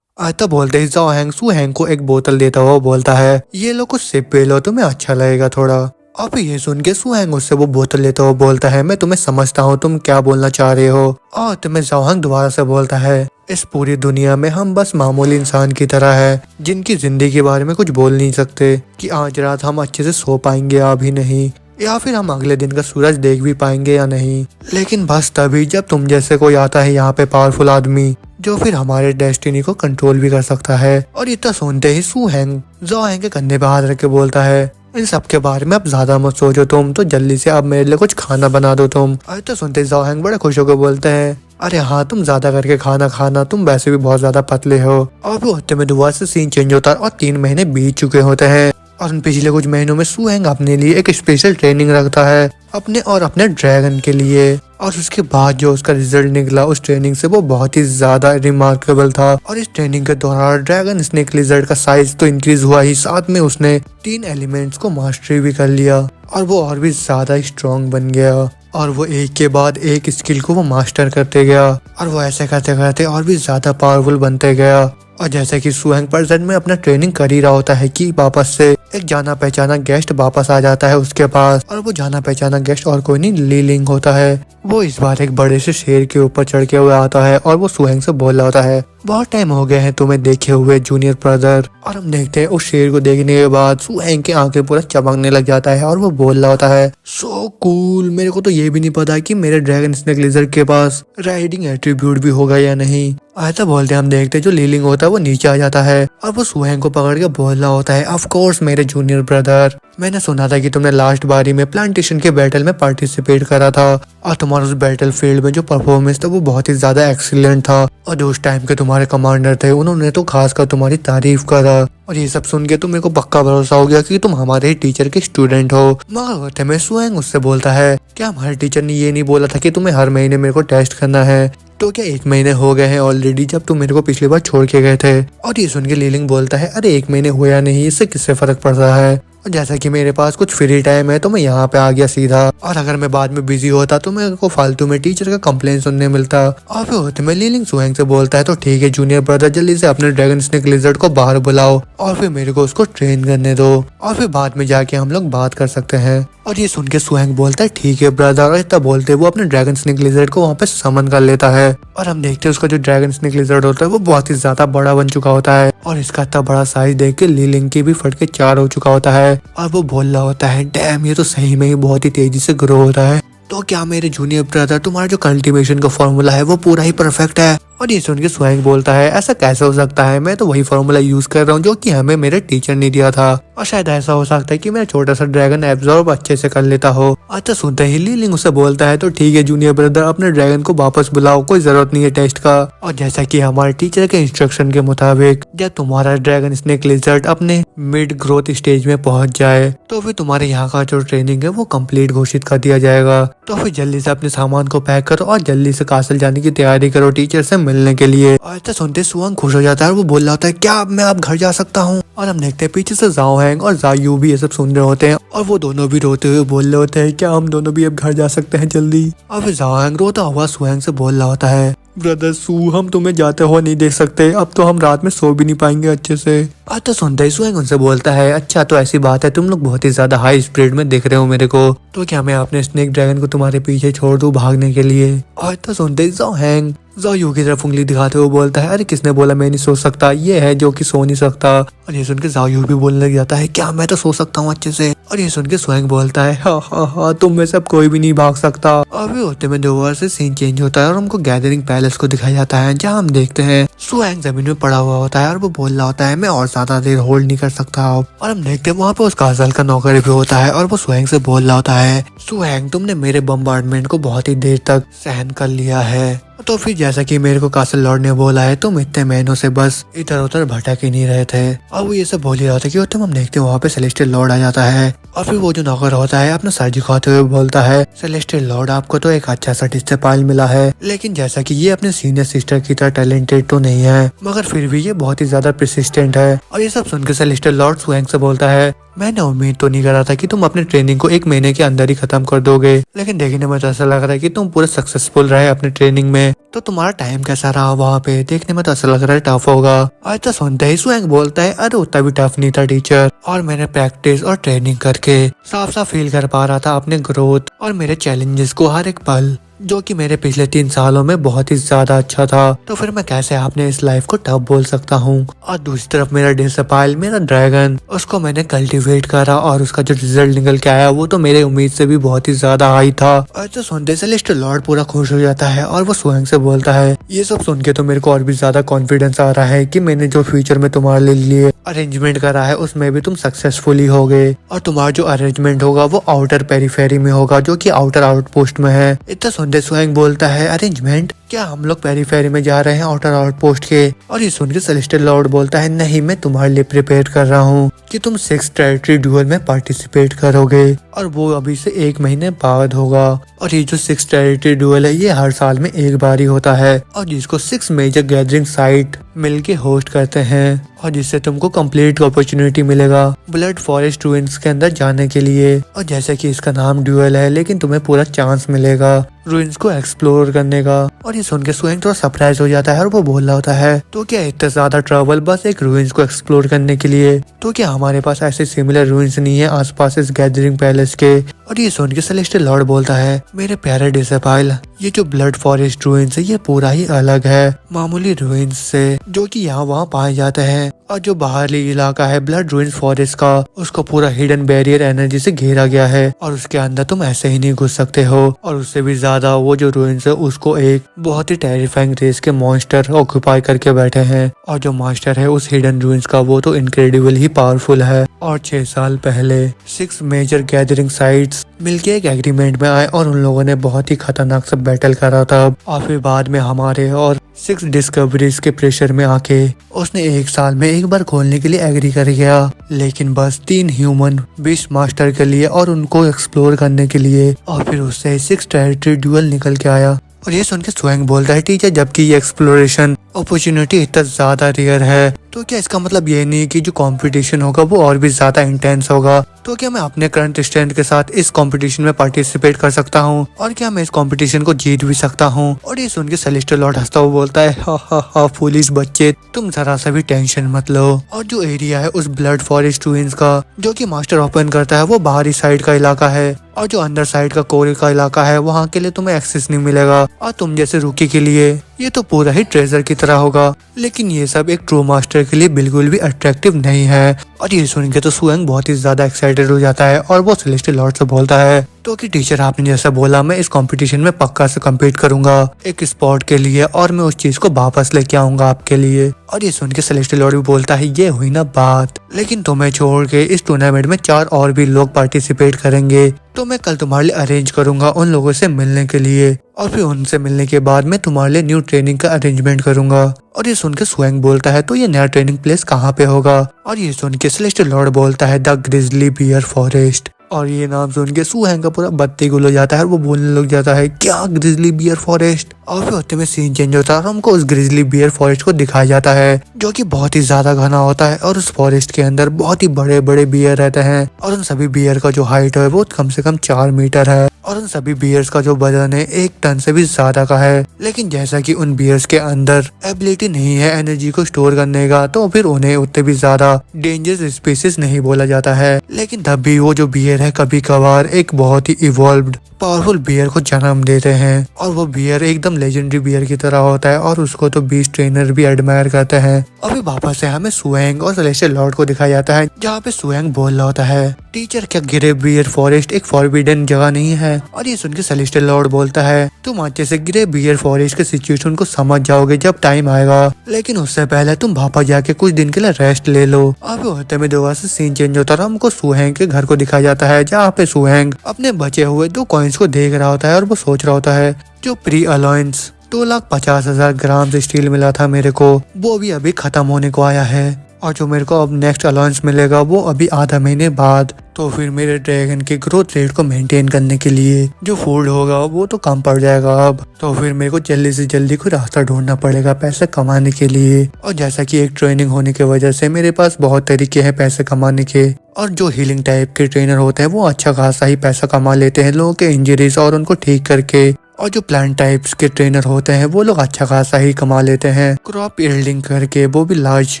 आता बोलते ही ज़ोएंग सुएंग को एक बोतल देता हुआ बोलता है, ये लो कुछ सिप पी लो, तुम्हें अच्छा लगेगा थोड़ा। अब ये सुन के सुएंग उससे वो बोतल लेता हुआ बोलता है, मैं तुम्हें समझता हूँ तुम क्या बोलना चाह रहे हो। और तुम्हें ज़ोएंग दोबारा से बोलता है, इस पूरी दुनिया में हम बस मामूली इंसान की तरह है, जिनकी जिंदगी के बारे में कुछ बोल नहीं सकते कि आज रात हम अच्छे से सो पाएंगे या भी नहीं, या फिर हम अगले दिन का सूरज देख भी पाएंगे या नहीं। लेकिन बस तभी जब तुम जैसे कोई आता है यहाँ पे पावरफुल आदमी, जो फिर हमारे डेस्टिनी को कंट्रोल भी कर सकता है। और इतना सुनते ही सुएंग ज़ोएंग के कंधे पे हाथ रख के बोलता है, इन सब के बारे में अब ज्यादा मत सोचो तुम, तो जल्दी से अब मेरे लिए कुछ खाना बना दो तुम। अरे तो सुनते ज़ोएंग बड़े खुश होकर बोलते हैं, अरे हाँ तुम ज्यादा करके खाना खाना, तुम वैसे भी बहुत ज्यादा पतले हो। और वो होते में दोबारा से सीन चेंज होता है और 3 महीने बीत चुके होते हैं और उन पिछले कुछ महीनों में सुएंग अपने लिए एक स्पेशल ट्रेनिंग रखता है अपने और अपने ड्रैगन के लिए। और उसके बाद जो उसका रिजल्ट निकला उस ट्रेनिंग से वो बहुत ही ज्यादा रिमार्केबल था। और इस ट्रेनिंग के दौरान ड्रैगन स्नेक लिजर्ड का साइज तो इंक्रीज हुआ ही, साथ में उसने 3 एलिमेंट्स को मास्टरी भी कर लिया और वो और भी ज्यादा स्ट्रॉन्ग बन गया। और वो एक के बाद एक स्किल को वो मास्टर करते गया और वो ऐसे करते करते और भी ज्यादा पावरफुल बनते गया। और जैसे कि सुएंग प्रेजेंट में अपना ट्रेनिंग कर ही रहा होता है कि वापस से एक जाना पहचाना गेस्ट वापस आ जाता है उसके पास। और वो जाना पहचाना गेस्ट और कोई नहीं ली लिंग होता है। वो इस बार एक बड़े से शेर के ऊपर चढ़ के हुए आता है और वो सुएंग से बोल रहा होता है, बहुत टाइम हो गए हैं तुम्हें देखे हुए जूनियर ब्रदर। और हम देखते हैं उस शेर को देखने के बाद सुएंग की आंखें पूरा चमकने लग जाता है और वो बोल रहा होता है, सो कूल, मेरे को तो ये भी नहीं पता कि मेरे ड्रैगन स्नेक लिजर्ड के पास राइडिंग एट्रीब्यूट भी होगा या नहीं। ऐसा बोलते हम देखते जो लीलिंग होता है वो नीचे आ जाता है और वो सुएंग को पकड़ के बोल रहा होता है, ऑफ कोर्स मेरे जूनियर ब्रदर, मैंने सुना था कि तुमने लास्ट बारी में प्लांटेशन के बैटल में पार्टिसिपेट करा था और तुम्हारा उस बैटल फील्ड में जो परफॉर्मेंस था वो बहुत ही ज्यादा एक्सीलेंट था। और जो उस टाइम के तुम्हारे कमांडर थे उन्होंने तो खासकर तुम्हारी तारीफ करा। और ये सब सुन के तो मेरे को पक्का भरोसा हो गया कि तुम हमारे ही टीचर के स्टूडेंट हो। मगर होते में सुएंग उससे बोलता है, क्या हमारे टीचर ने ये नहीं बोला था कि तुम्हें हर महीने मेरे को टेस्ट करना है? तो क्या 1 महीने हो गए हैं ऑलरेडी जब तुम मेरे को पिछली बार छोड़ के गए थे? और ये सुन के लीलिंग बोलता है, अरे 1 महीने हुआ या नहीं इससे किससे फर्क पड़ रहा है। और जैसा कि मेरे पास कुछ फ्री टाइम है तो मैं यहाँ पे आ गया सीधा। और अगर मैं बाद में बिजी होता तो मेरे को फालतू में टीचर का कंप्लेन सुनने मिलता। और फिर होते में लीलिंग सुएंग से बोलता है तो ठीक है जूनियर ब्रदर, जल्दी से अपने ड्रैगन स्नेक लिजर्ड को बाहर बुलाओ और फिर मेरे को उसको ट्रेन करने दो और फिर बाद में जाके हम लोग बात कर सकते हैं। और ये सुन के सुएंग बोलता है ठीक है ब्रदर, और इतना बोलते वो अपने ड्रैगन स्नेक लिजर्ड को वहाँ पे समन कर लेता है। और हम देखते हैं उसका जो ड्रैगन स्नेक लिजर्ड होता है वो बहुत ही ज्यादा बड़ा बन चुका होता है और इसका इतना बड़ा साइज देख के लीलिंग की भी फट के 4 हो चुका होता है। और वो बोल रहा होता है डैम, ये तो सही में ही बहुत ही तेजी से ग्रो हो रहा है। तो क्या मेरे जूनियर ब्रदर, तुम्हारा जो कल्टीवेशन का फॉर्मूला है वो पूरा ही परफेक्ट है? और ये सुन के सुएंग बोलता है ऐसा कैसे हो सकता है, मैं तो वही फॉर्मूला यूज कर रहा हूँ जो कि हमें मेरे टीचर ने दिया था। और शायद ऐसा हो सकता है कि मेरा छोटा सा ड्रैगन एब्जॉर्ब अच्छे से कर लेता हो। अच्छा सुनते ही लीलिंग उसे बोलता है तो ठीक है जूनियर ब्रदर, अपने ड्रैगन को वापस बुलाओ, कोई जरूरत नहीं है टेस्ट का। और जैसा कि हमारे टीचर के इंस्ट्रक्शन के मुताबिक जब तुम्हारा ड्रैगन स्नेक लिजर्ड अपने मिड ग्रोथ स्टेज में पहुंच जाए तो फिर तुम्हारे यहाँ का जो ट्रेनिंग है वो कंप्लीट घोषित कर दिया जाएगा। तो फिर जल्दी से अपने सामान को पैक करो और जल्दी से कासल जाने की तैयारी करो टीचर से मिलने के लिए। ऐसा सुनते सुअंग खुश हो जाता है और वो बोल रहा होता है क्या अब मैं अब घर जा सकता हूँ? और हम देखते हैं पीछे से जाओ हैंग और जायू भी ये सब सुन रहे होते हैं और वो दोनों भी रोते हुए बोल रहे होते हैं क्या हम दोनों भी अब घर जा सकते हैं जल्दी? और फिर जाओ हैंग रोता हुआ सुअंग से बोल रहा होता है ब्रदर सू, हम तुम्हें जाते हुए नहीं देख सकते, अब तो हम रात में सो भी नहीं पाएंगे अच्छे से। तो सुनते ही सुएंग उनसे बोलता है अच्छा तो ऐसी बात है, तुम लोग बहुत ही ज्यादा हाई स्पीड में देख रहे हो मेरे को, तो क्या मैं अपने स्नेक ड्रैगन को तुम्हारे पीछे छोड़ दूं भागने के लिए? और तो सुनते ही जाओ हैंग जायू की तरफ उंगली दिखाते हुए बोलता है अरे किसने बोला मैं नहीं सो सकता, ये है जो कि सो नहीं सकता। और ये सुन के जायू भी बोलने लग जाता है क्या मैं तो सो सकता हूँ अच्छे से। और ये सुन के सुएंग बोलता है हा तुम में से अब कोई भी नहीं भाग सकता। अभी होते में दोबारा से सीन चेंज होता है और हमको गैदरिंग पैलेस को दिखाया जाता है जहाँ हम देखते हैं सुएंग जमीन में पड़ा हुआ होता है और वो बोल रहा होता है मैं और ज्यादा देर होल्ड नहीं कर सकता अब। और हम देखते हैं वहाँ पे उस कासल का नौकर भी होता है और वो सुएंग से बोल रहा होता है सुएंग तुमने मेरे बम्बार्डमेंट को बहुत ही देर तक सहन कर लिया है, तो फिर जैसा कि मेरे को कासल लॉर्ड ने बोला है तुम इतने महीनों से बस इधर उधर भटक ही नहीं रहे थे। और वो ये सब बोल ही रहा था कि तुम हम देखते हैं वहाँ पे सेलेस्टियल लॉर्ड आ जाता है और फिर वो जो नौकर होता है अपना सर झुकाते हुए बोलता है सेलेस्टियल लॉर्ड आपको तो एक अच्छा सा डिस्टेपाइल मिला है, लेकिन जैसा कि ये अपने सीनियर सिस्टर की तरह टैलेंटेड तो नहीं है मगर फिर भी ये बहुत ही ज्यादा परसिस्टेंट है। और ये सब सुनकर सेलेस्टियल लॉर्ड सुएंग से बोलता है मैंने उम्मीद तो नहीं करा था कि तुम अपने ट्रेनिंग को 1 महीने के अंदर ही खत्म कर दोगे, लेकिन देखने में तो ऐसा लग रहा है कि तुम पूरे सक्सेसफुल रहे अपने ट्रेनिंग में। तो तुम्हारा टाइम कैसा रहा वहाँ पे? देखने में तो ऐसा लग रहा है टफ होगा। ऐसा सुनते ही सुएंग बोलता है अरे उतना भी टफ नहीं था टीचर, और मैंने प्रैक्टिस और ट्रेनिंग करके साफ साफ फील कर पा रहा था अपने ग्रोथ और मेरे चैलेंजेस को हर एक पल, जो कि मेरे पिछले 3 सालों में बहुत ही ज्यादा अच्छा था। तो फिर मैं कैसे आपने इस लाइफ को टफ बोल सकता हूँ? और दूसरी तरफ मेरा डिसपाइल मेरा ड्रैगन, उसको मैंने कल्टीवेट करा और उसका जो रिजल्ट निकल के आया वो तो मेरे उम्मीद से भी बहुत ही ज्यादा हाई था। और तो सुनते सेलेस्टियल लॉर्ड पूरा खुश हो जाता है और वो सुएंग से बोलता है ये सब सुन के तो मेरे को और भी ज्यादा कॉन्फिडेंस आ रहा है कि मैंने जो फ्यूचर में तुम्हारे लिए अरेंजमेंट करा है उसमें भी तुम सक्सेसफुली हो गए, और तुम्हारा जो अरेंजमेंट होगा वो आउटर पेरीफेरी में होगा जो कि आउटर आउटपोस्ट में है। इतना सुनते सुएंग बोलता है अरेंजमेंट, क्या हम लोग पेरीफेरी में जा रहे हैं आउटर आउटपोस्ट के? और ये सुन के सेलेस्टियल लॉर्ड बोलता है नहीं, मैं तुम्हारे लिए प्रिपेयर कर रहा हूँ कि तुम 6 टेरिटरी ड्यूअल में पार्टिसिपेट करोगे और वो अभी से 1 महीने बाद होगा। और ये जो 6 टेरिटरी ड्यूअल है ये हर साल में एक बार ही होता है और जिसको 6 मेजर गैदरिंग साइट मिलके होस्ट करते हैं, और जिससे तुमको कंप्लीट अपॉर्चुनिटी मिलेगा ब्लड फॉरेस्ट रूइंस के अंदर जाने के लिए। और जैसे कि इसका नाम ड्यूअल है लेकिन तुम्हें पूरा चांस मिलेगा रूइंस को एक्सप्लोर करने का। और ये सुन के सुएंग थोड़ा सरप्राइज हो जाता है और वो बोल रहा होता है तो क्या इतना ज्यादा ट्रैवल बस एक रूइंस को एक्सप्लोर करने के लिए? तो क्या हमारे पास ऐसे सिमिलर रूइंस नहीं है आसपास इस गैदरिंग पैलेस के? और ये सुन के सेलेस्टियल लॉर्ड बोलता है मेरे प्यारे डिसपाइल, ये जो ब्लड फॉरेस्ट रूइंस है ये पूरा ही अलग है मामूली रूइंस से जो कि यहाँ वहाँ पाए जाते हैं। और जो बाहरी इलाका है ब्लड रूइंस फॉरेस्ट का उसको पूरा हिडन बैरियर एनर्जी से घेरा गया है और उसके अंदर तुम ऐसे ही नहीं घुस सकते हो। और उससे भी ज्यादा वो जो रूइंस है उसको एक बहुत ही टेरिफाइंग रेस के मॉन्स्टर ऑक्यूपाई करके बैठे हैं, और जो मास्टर है उस हिडन रूइंस का वो तो इनक्रेडिबल ही पावरफुल है। और 6 साल पहले 6 मेजर गैदरिंग साइट्स मिलके एक एग्रीमेंट में आए और उन लोगों ने बहुत ही खतरनाक सा बैटल करा था। और फिर बाद में हमारे और 6 डिस्कवरीज के प्रेशर में आके उसने 1 साल में एक बार खोलने के लिए एग्री कर गया, लेकिन बस 3 ह्यूमन बीस्ट मास्टर के लिए और उनको एक्सप्लोर करने के लिए। और फिर उससे 6 टेरिटरी ड्यूअल निकल के आया और ये सुन के स्वयं बोलता है टीचर, जबकि ये एक्सप्लोरेशन अपॉर्चुनिटी इतना ज्यादा रेयर है तो क्या इसका मतलब ये नहीं कि जो कंपटीशन होगा वो और भी ज्यादा इंटेंस होगा? तो क्या मैं अपने करंट स्ट्रेंथ के साथ इस कंपटीशन में पार्टिसिपेट कर सकता हूँ और क्या मैं इस कंपटीशन को जीत भी सकता हूँ? और ये सुन के सेलेस्टियल लॉर्ड हंसता हुआ बोलता है, हा हा हा फूलिश बच्चे, तुम जरा सा भी टेंशन मत लो। और जो एरिया है उस ब्लड फॉरेस्ट ट्विंस का जो कि मास्टर ओपन करता है वो बाहरी साइड का इलाका है और जो अंदर साइड का कोर का इलाका है वहाँ के लिए तुम्हें एक्सेस नहीं मिलेगा और तुम जैसे रूकी के लिए ये तो पूरा ही ट्रेजर की तरह होगा। लेकिन ये सब एक ट्रू मास्टर के लिए बिल्कुल भी अट्रैक्टिव नहीं है। और ये सुन के तो सुएंग बहुत ही ज्यादा एक्साइटेड हो जाता है और वो सेलेस्टियल लॉर्ड से बोलता है तो कि टीचर आपने जैसा बोला मैं इस कंपटीशन में पक्का से कम्पीट करूंगा एक स्पॉट के लिए और मैं उस चीज को वापस लेके आऊंगा आपके लिए। और ये सुन के सेलेस्टियल लॉर्ड भी बोलता है ये हुई ना बात, लेकिन तुम्हें छोड़ के इस टूर्नामेंट में 4 और भी लोग पार्टिसिपेट करेंगे तो मैं कल तुम्हारे लिए अरेंज करूंगा उन लोगों से मिलने के लिए और फिर उनसे मिलने के बाद मैं तुम्हारे लिए न्यू ट्रेनिंग का अरेंजमेंट करूंगा। और ये सुन के स्वयं बोलता है तो ये नया ट्रेनिंग प्लेस कहाँ पे होगा? और ये सुन के सेलेस्टियल लॉर्ड बोलता है द ग्रिजली बियर फॉरेस्ट। और ये नाम सुन के सुहेंग का पूरा बत्ती गुल हो जाता है और वो बोलने लग जाता है क्या ग्रिजली बियर फॉरेस्ट? और फिर होते में सीन चेंज होता है और हमको उस ग्रिजली बियर फॉरेस्ट को दिखाया जाता है जो कि बहुत ही ज्यादा घना होता है और उस फॉरेस्ट के अंदर बहुत ही बड़े बड़े बियर रहते हैं और उन सभी बियर का जो हाइट है वो कम से कम 4 मीटर है और उन सभी बियर्स का जो वजन है 1 टन से भी ज्यादा का है। लेकिन जैसा कि उन बियर्स के अंदर एबिलिटी नहीं है एनर्जी को स्टोर करने का तो फिर उन्हें उतने भी ज्यादा डेंजरस स्पीसीज नहीं बोला जाता है। लेकिन तब भी वो जो बियर है कभी कभार एक बहुत ही इवॉल्व्ड पावरफुल बियर को जन्म देते हैं और वो बियर एकदम लेजेंडरी बियर की तरह होता है और उसको तो बीस्ट ट्रेनर भी एडमायर करते हैं। अभी वापस से हमें सुएंग और सेलेस्टियल लॉर्ड को दिखाया जाता है जहाँ पे सुएंग बोल रहा होता है टीचर क्या गिरे बियर फॉरेस्ट एक फॉरबिडन जगह नहीं है? और ये सुन के सेलेस्टियल लॉर्ड बोलता है तुम अच्छे से गिरे बियर फॉरेस्ट के सिचुएशन को समझ जाओगे जब टाइम आएगा, लेकिन उससे पहले तुम वापस जाके कुछ दिन के लिए रेस्ट ले लो। अभी होते में दोबारा से सीन चेंज होता है, हमको सुहेंग के घर को दिखाया जाता है जहाँ पे सुहेंग अपने बचे हुए 2 कॉइन्स को देख रहा होता है और वो सोच रहा होता है जो प्री अलायंस 2,50,000 ग्राम स्टील मिला था मेरे को वो भी अभी खत्म होने को आया है और जो मेरे को अब नेक्स्ट अलाउंस मिलेगा वो अभी आधा महीने बाद। तो फिर मेरे ड्रैगन के ग्रोथ रेट को मेंटेन करने के लिए जो फूड होगा वो तो कम पड़ जाएगा अब, तो फिर मेरे को जल्दी से जल्दी कोई रास्ता ढूंढना पड़ेगा पैसे कमाने के लिए। और जैसा कि एक ट्रेनिंग होने की वजह से मेरे पास बहुत तरीके हैं पैसे कमाने के और जो हीलिंग टाइप के ट्रेनर होते हैं वो अच्छा खासा ही पैसा कमा लेते हैं लोगों के इंजरीज और उनको ठीक करके, और जो प्लांट टाइप्स के ट्रेनर होते हैं वो लोग अच्छा खासा ही कमा लेते हैं क्रॉप यील्डिंग करके, वो भी लार्ज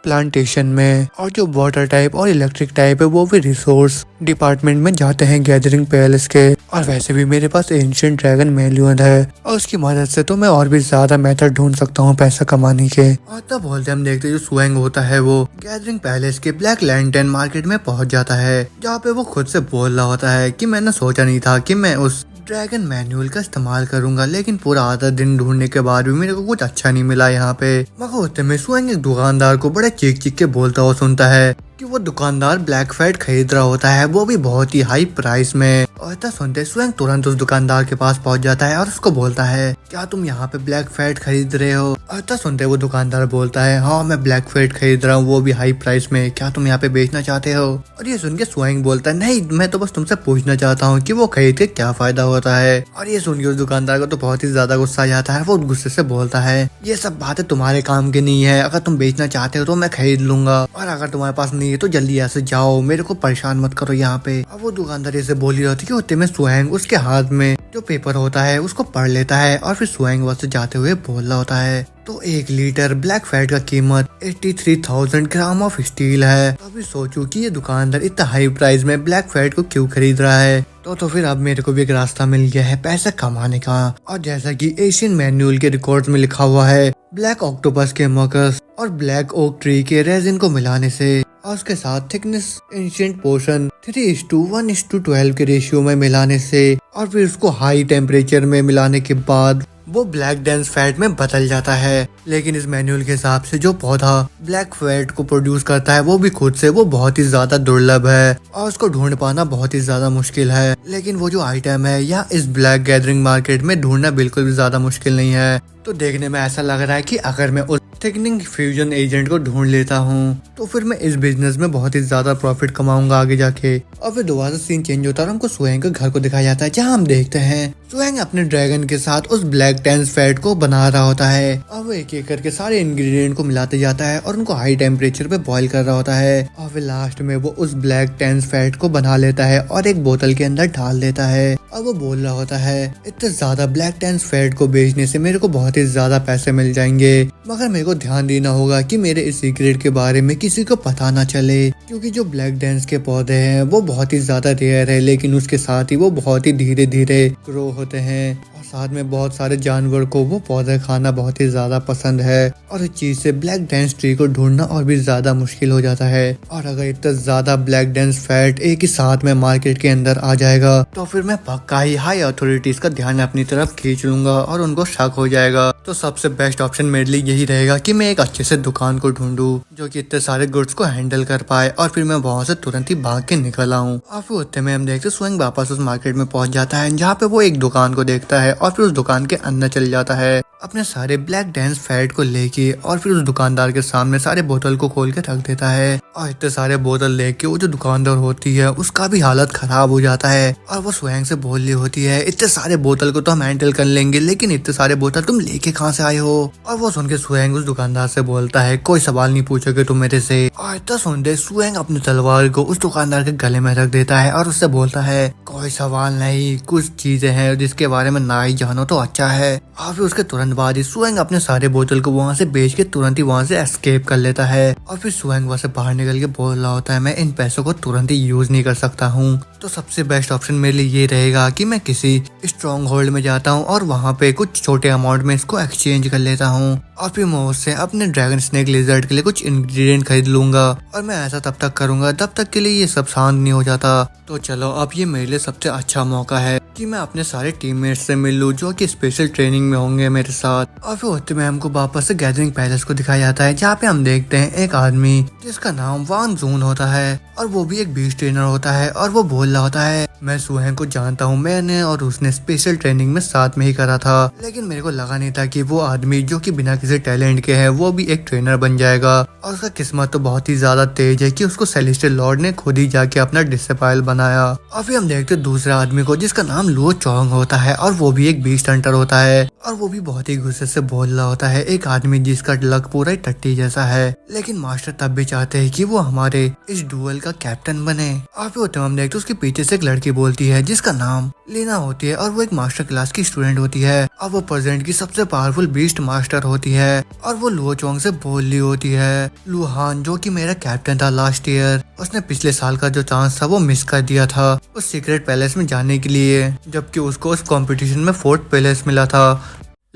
प्लांटेशन में। और जो वाटर टाइप और इलेक्ट्रिक टाइप है वो भी रिसोर्स डिपार्टमेंट में जाते हैं गैदरिंग पैलेस के। और वैसे भी मेरे पास एंशिएंट ड्रैगन मैल्यून है और उसकी मदद से तो मैं और भी ज्यादा मेथड ढूंढ सकता हूँ पैसा कमाने के। और तब बोलते हम देखते जो सुएंग होता है वो गैदरिंग पैलेस के ब्लैक लैंटर्न मार्केट में पहुंच जाता है जहाँ पे वो खुद से बोल रहा होता है कि मैंने सोचा नहीं था कि मैं उस ड्रैगन मैनुअल का इस्तेमाल करूंगा, लेकिन पूरा आधा दिन ढूंढने के बाद भी मेरे को कुछ अच्छा नहीं मिला यहाँ पे। मगर होते में सुएंग एक दुकानदार को बड़े चीख चीख के बोलता हुआ सुनता है कि वो दुकानदार ब्लैक फैट खरीद रहा होता है वो भी बहुत ही हाई प्राइस में। और ऐसा सुनते सुएंग तुरंत उस दुकानदार के पास पहुंच जाता है और उसको बोलता है क्या तुम यहाँ पे ब्लैक फैट खरीद रहे हो? ऐसा सुनते वो दुकानदार बोलता है हाँ मैं ब्लैक फैट खरीद रहा हूँ वो भी हाई प्राइस में, क्या तुम यहाँ पे बेचना चाहते हो? और ये सुन के सुएंग बोलता है नहीं मैं तो बस तुमसे पूछना चाहता हूँ कि वो खरीद के क्या फायदा होता है। और ये सुन के उस दुकानदार को तो बहुत ही ज्यादा गुस्सा आ जाता है, वो गुस्से से बोलता है ये सब बातें तुम्हारे काम की नहीं है, अगर तुम बेचना चाहते हो तो मैं खरीद लूंगा और अगर तुम्हारे पास नहीं है तो जल्दी ऐसे जाओ, मेरे को परेशान मत करो यहाँ पे। अब वो दुकानदार ऐसे बोल रही होती कि होते में सुएंग उसके हाथ में जो पेपर होता है उसको पढ़ लेता है और फिर सुएंग वहां से जाते हुए बोल रहा होता है तो 1 लीटर ब्लैक फैट का कीमत 83,000 ग्राम ऑफ स्टील है। अभी सोचू कि ये दुकानदार इतना हाई प्राइस में ब्लैक फैट को क्यों खरीद रहा है। तो फिर अब मेरे को भी एक रास्ता मिल गया है पैसा कमाने का। और जैसा कि एशियन मैनुअल के रिकॉर्ड्स में लिखा हुआ है ब्लैक ऑक्टोपस के मकस और ब्लैक ओक ट्री के रेजिन को मिलाने से और उसके साथ थिकनेस एंशिएंट पोर्शन 3:1:12 के रेशियो में मिलाने से और फिर उसको हाई टेम्परेचर में मिलाने के बाद वो ब्लैक डेंस फैट में बदल जाता है। लेकिन इस मैनुअल के हिसाब से जो पौधा ब्लैक फैट को प्रोड्यूस करता है वो भी खुद से वो बहुत ही ज्यादा दुर्लभ है और उसको ढूंढ पाना बहुत ही ज्यादा मुश्किल है। लेकिन वो जो आइटम है या इस ब्लैक गैदरिंग मार्केट में ढूंढना बिल्कुल भी ज्यादा मुश्किल नहीं है। तो देखने में ऐसा लग रहा है कि अगर मैं उस थिकनिंग फ्यूजन एजेंट को ढूंढ लेता हूँ तो फिर मैं इस बिजनेस में बहुत ही ज्यादा प्रॉफिट कमाऊंगा आगे जाके। और फिर दोबारा सीन चेंज होता है और हमको सुहेंग के घर को दिखाया जाता है, जहाँ हम देखते हैं सुहेंग अपने ड्रैगन के साथ उस ब्लैक टेंस फैट को बना रहा होता है और वो एक एक करके सारे इंग्रेडिएंट को मिलाते जाता है और उनको हाई टेम्परेचर पे बॉईल कर रहा होता है। और फिर लास्ट में वो उस ब्लैक टेंस फैट को बना लेता है और एक बोतल के अंदर डाल देता है। और वो बोल रहा होता है, इतने ज्यादा ब्लैक टेंस फैट को बेचने से मेरे को बहुत ही ज्यादा पैसे मिल जाएंगे, मगर मेरे को ध्यान देना होगा कि मेरे इस सीक्रेट के बारे में किसी को पता ना चले, क्योंकि जो ब्लैक डेंस के पौधे हैं वो बहुत ही ज्यादा रेयर है, लेकिन उसके साथ ही वो बहुत ही धीरे धीरे ग्रो होते हैं और साथ में बहुत सारे जानवर को वो पौधे खाना बहुत ही ज्यादा पसंद है। और इस चीज से ब्लैक डेंस ट्री को ढूंढना और भी ज्यादा मुश्किल हो जाता है। और अगर इतना ज्यादा ब्लैक डेंस फैट एक ही साथ में मार्केट के अंदर आ जाएगा तो फिर मैं पक्का ही हाई अथॉरिटीज का ध्यान अपनी तरफ खींच लूंगा और उनको शक हो जाएगा। तो सबसे बेस्ट ऑप्शन मेरे लिए यही रहेगा कि मैं एक अच्छे से दुकान को ढूंढूं जो कि इतने सारे गुड्स को हैंडल कर पाए और फिर मैं वहां से तुरंत ही भाग के निकल आऊं। और फिर उतने में हम देखते सुहेंग वापस उस मार्केट में पहुंच जाता है, जहाँ पे वो एक दुकान को देखता है और फिर उस दुकान के अंदर चल जाता है अपने सारे ब्लैक डेंस फैट को लेके और फिर उस दुकानदार के सामने सारे बोतल को खोल के रख देता है। और इतने सारे बोतल लेके वो जो दुकानदार होती है उसका भी हालत खराब हो जाता है और वो सुहेंग से बोल रही होती है, इतने सारे बोतल को तो हम हैंडल कर लेंगे, लेकिन इतने सारे बोतल तुम लेके कहाँ से आए हो? और वो सुन के सुहेंग उस दुकानदार से बोलता है, कोई सवाल नहीं पूछोगे तुम मेरे से। और इतना सुनते सुहेंग अपनी तलवार को उस दुकानदार के गले में रख देता है और उससे बोलता है, कोई सवाल नहीं, कुछ चीजें हैं जिसके बारे में ना ही जानो तो अच्छा है। और फिर उसके तुरंत बाद ही सुहेंग अपने सारे बोतल को वहाँ से बेच के तुरंत ही वहाँ से एस्केप कर लेता है। और फिर सुहेंग वहाँ से बाहर निकल के बोल रहा होता है, मैं इन पैसों को तुरंत ही यूज नहीं कर सकता हूँ, तो सबसे बेस्ट ऑप्शन मेरे लिए ये रहेगा कि मैं किसी स्ट्रॉन्ग होल्ड में जाता हूँ और वहाँ पे कुछ छोटे अमाउंट में इसको एक्सचेंज कर लेता हूँ और फिर मैं उससे अपने ड्रैगन स्नेक लिजर्ड के लिए कुछ इंग्रेडिएंट खरीद लूंगा। और मैं ऐसा तब तक करूंगा तब तक के लिए ये सब शांत नहीं हो जाता। तो चलो अब ये मेरे लिए सबसे अच्छा मौका है कि मैं अपने सारे टीममेट्स से मिल लूं जो कि स्पेशल ट्रेनिंग में होंगे मेरे साथ। और फिर होते में हमको वापस से गैदरिंग पैलेस को दिखाया जाता है, जहाँ पे हम देखते हैं एक आदमी जिसका नाम वान जून होता है और वो भी एक बीस्ट ट्रेनर होता है। और वो बोल रहा होता है, मैं सुहेंग को जानता हूँ, मैंने और उसने स्पेशल ट्रेनिंग में साथ में ही करा था, लेकिन मेरे को लगा नहीं था कि वो आदमी जो कि बिना किसी टैलेंट के है वो भी एक ट्रेनर बन जाएगा। और उसका किस्मत तो बहुत ही ज्यादा तेज है कि उसको सेलेस्टियल लॉर्ड ने खुद ही जाके अपना डिसिपाइल बनाया। और फिर हम देखते दूसरे आदमी को जिसका नाम लुओ चोंग होता है और वो भी एक बीस्ट हंटर होता है और वो भी बहुत ही गुस्से से बोल रहा होता है, एक आदमी जिसका लक पूरा ही टट्टी जैसा है, लेकिन मास्टर तब भी चाहते हैं कि वो हमारे इस डुअल का कैप्टन बने। और फिर हम देखते उसके पीछे से एक लड़की बोलती है जिसका नाम लीना होती है और वो एक मास्टर क्लास की स्टूडेंट होती है और वो प्रेजेंट की सबसे पावरफुल बीस्ट मास्टर होती है। और वो लुओ चोंग से बोल रही होती है, लुहान जो कि मेरा कैप्टन था लास्ट ईयर, उसने पिछले साल का जो चांस था वो मिस कर दिया था उस सीक्रेट पैलेस में जाने के लिए, जबकि उसको उस कंपटीशन में फोर्थ पैलेस मिला था,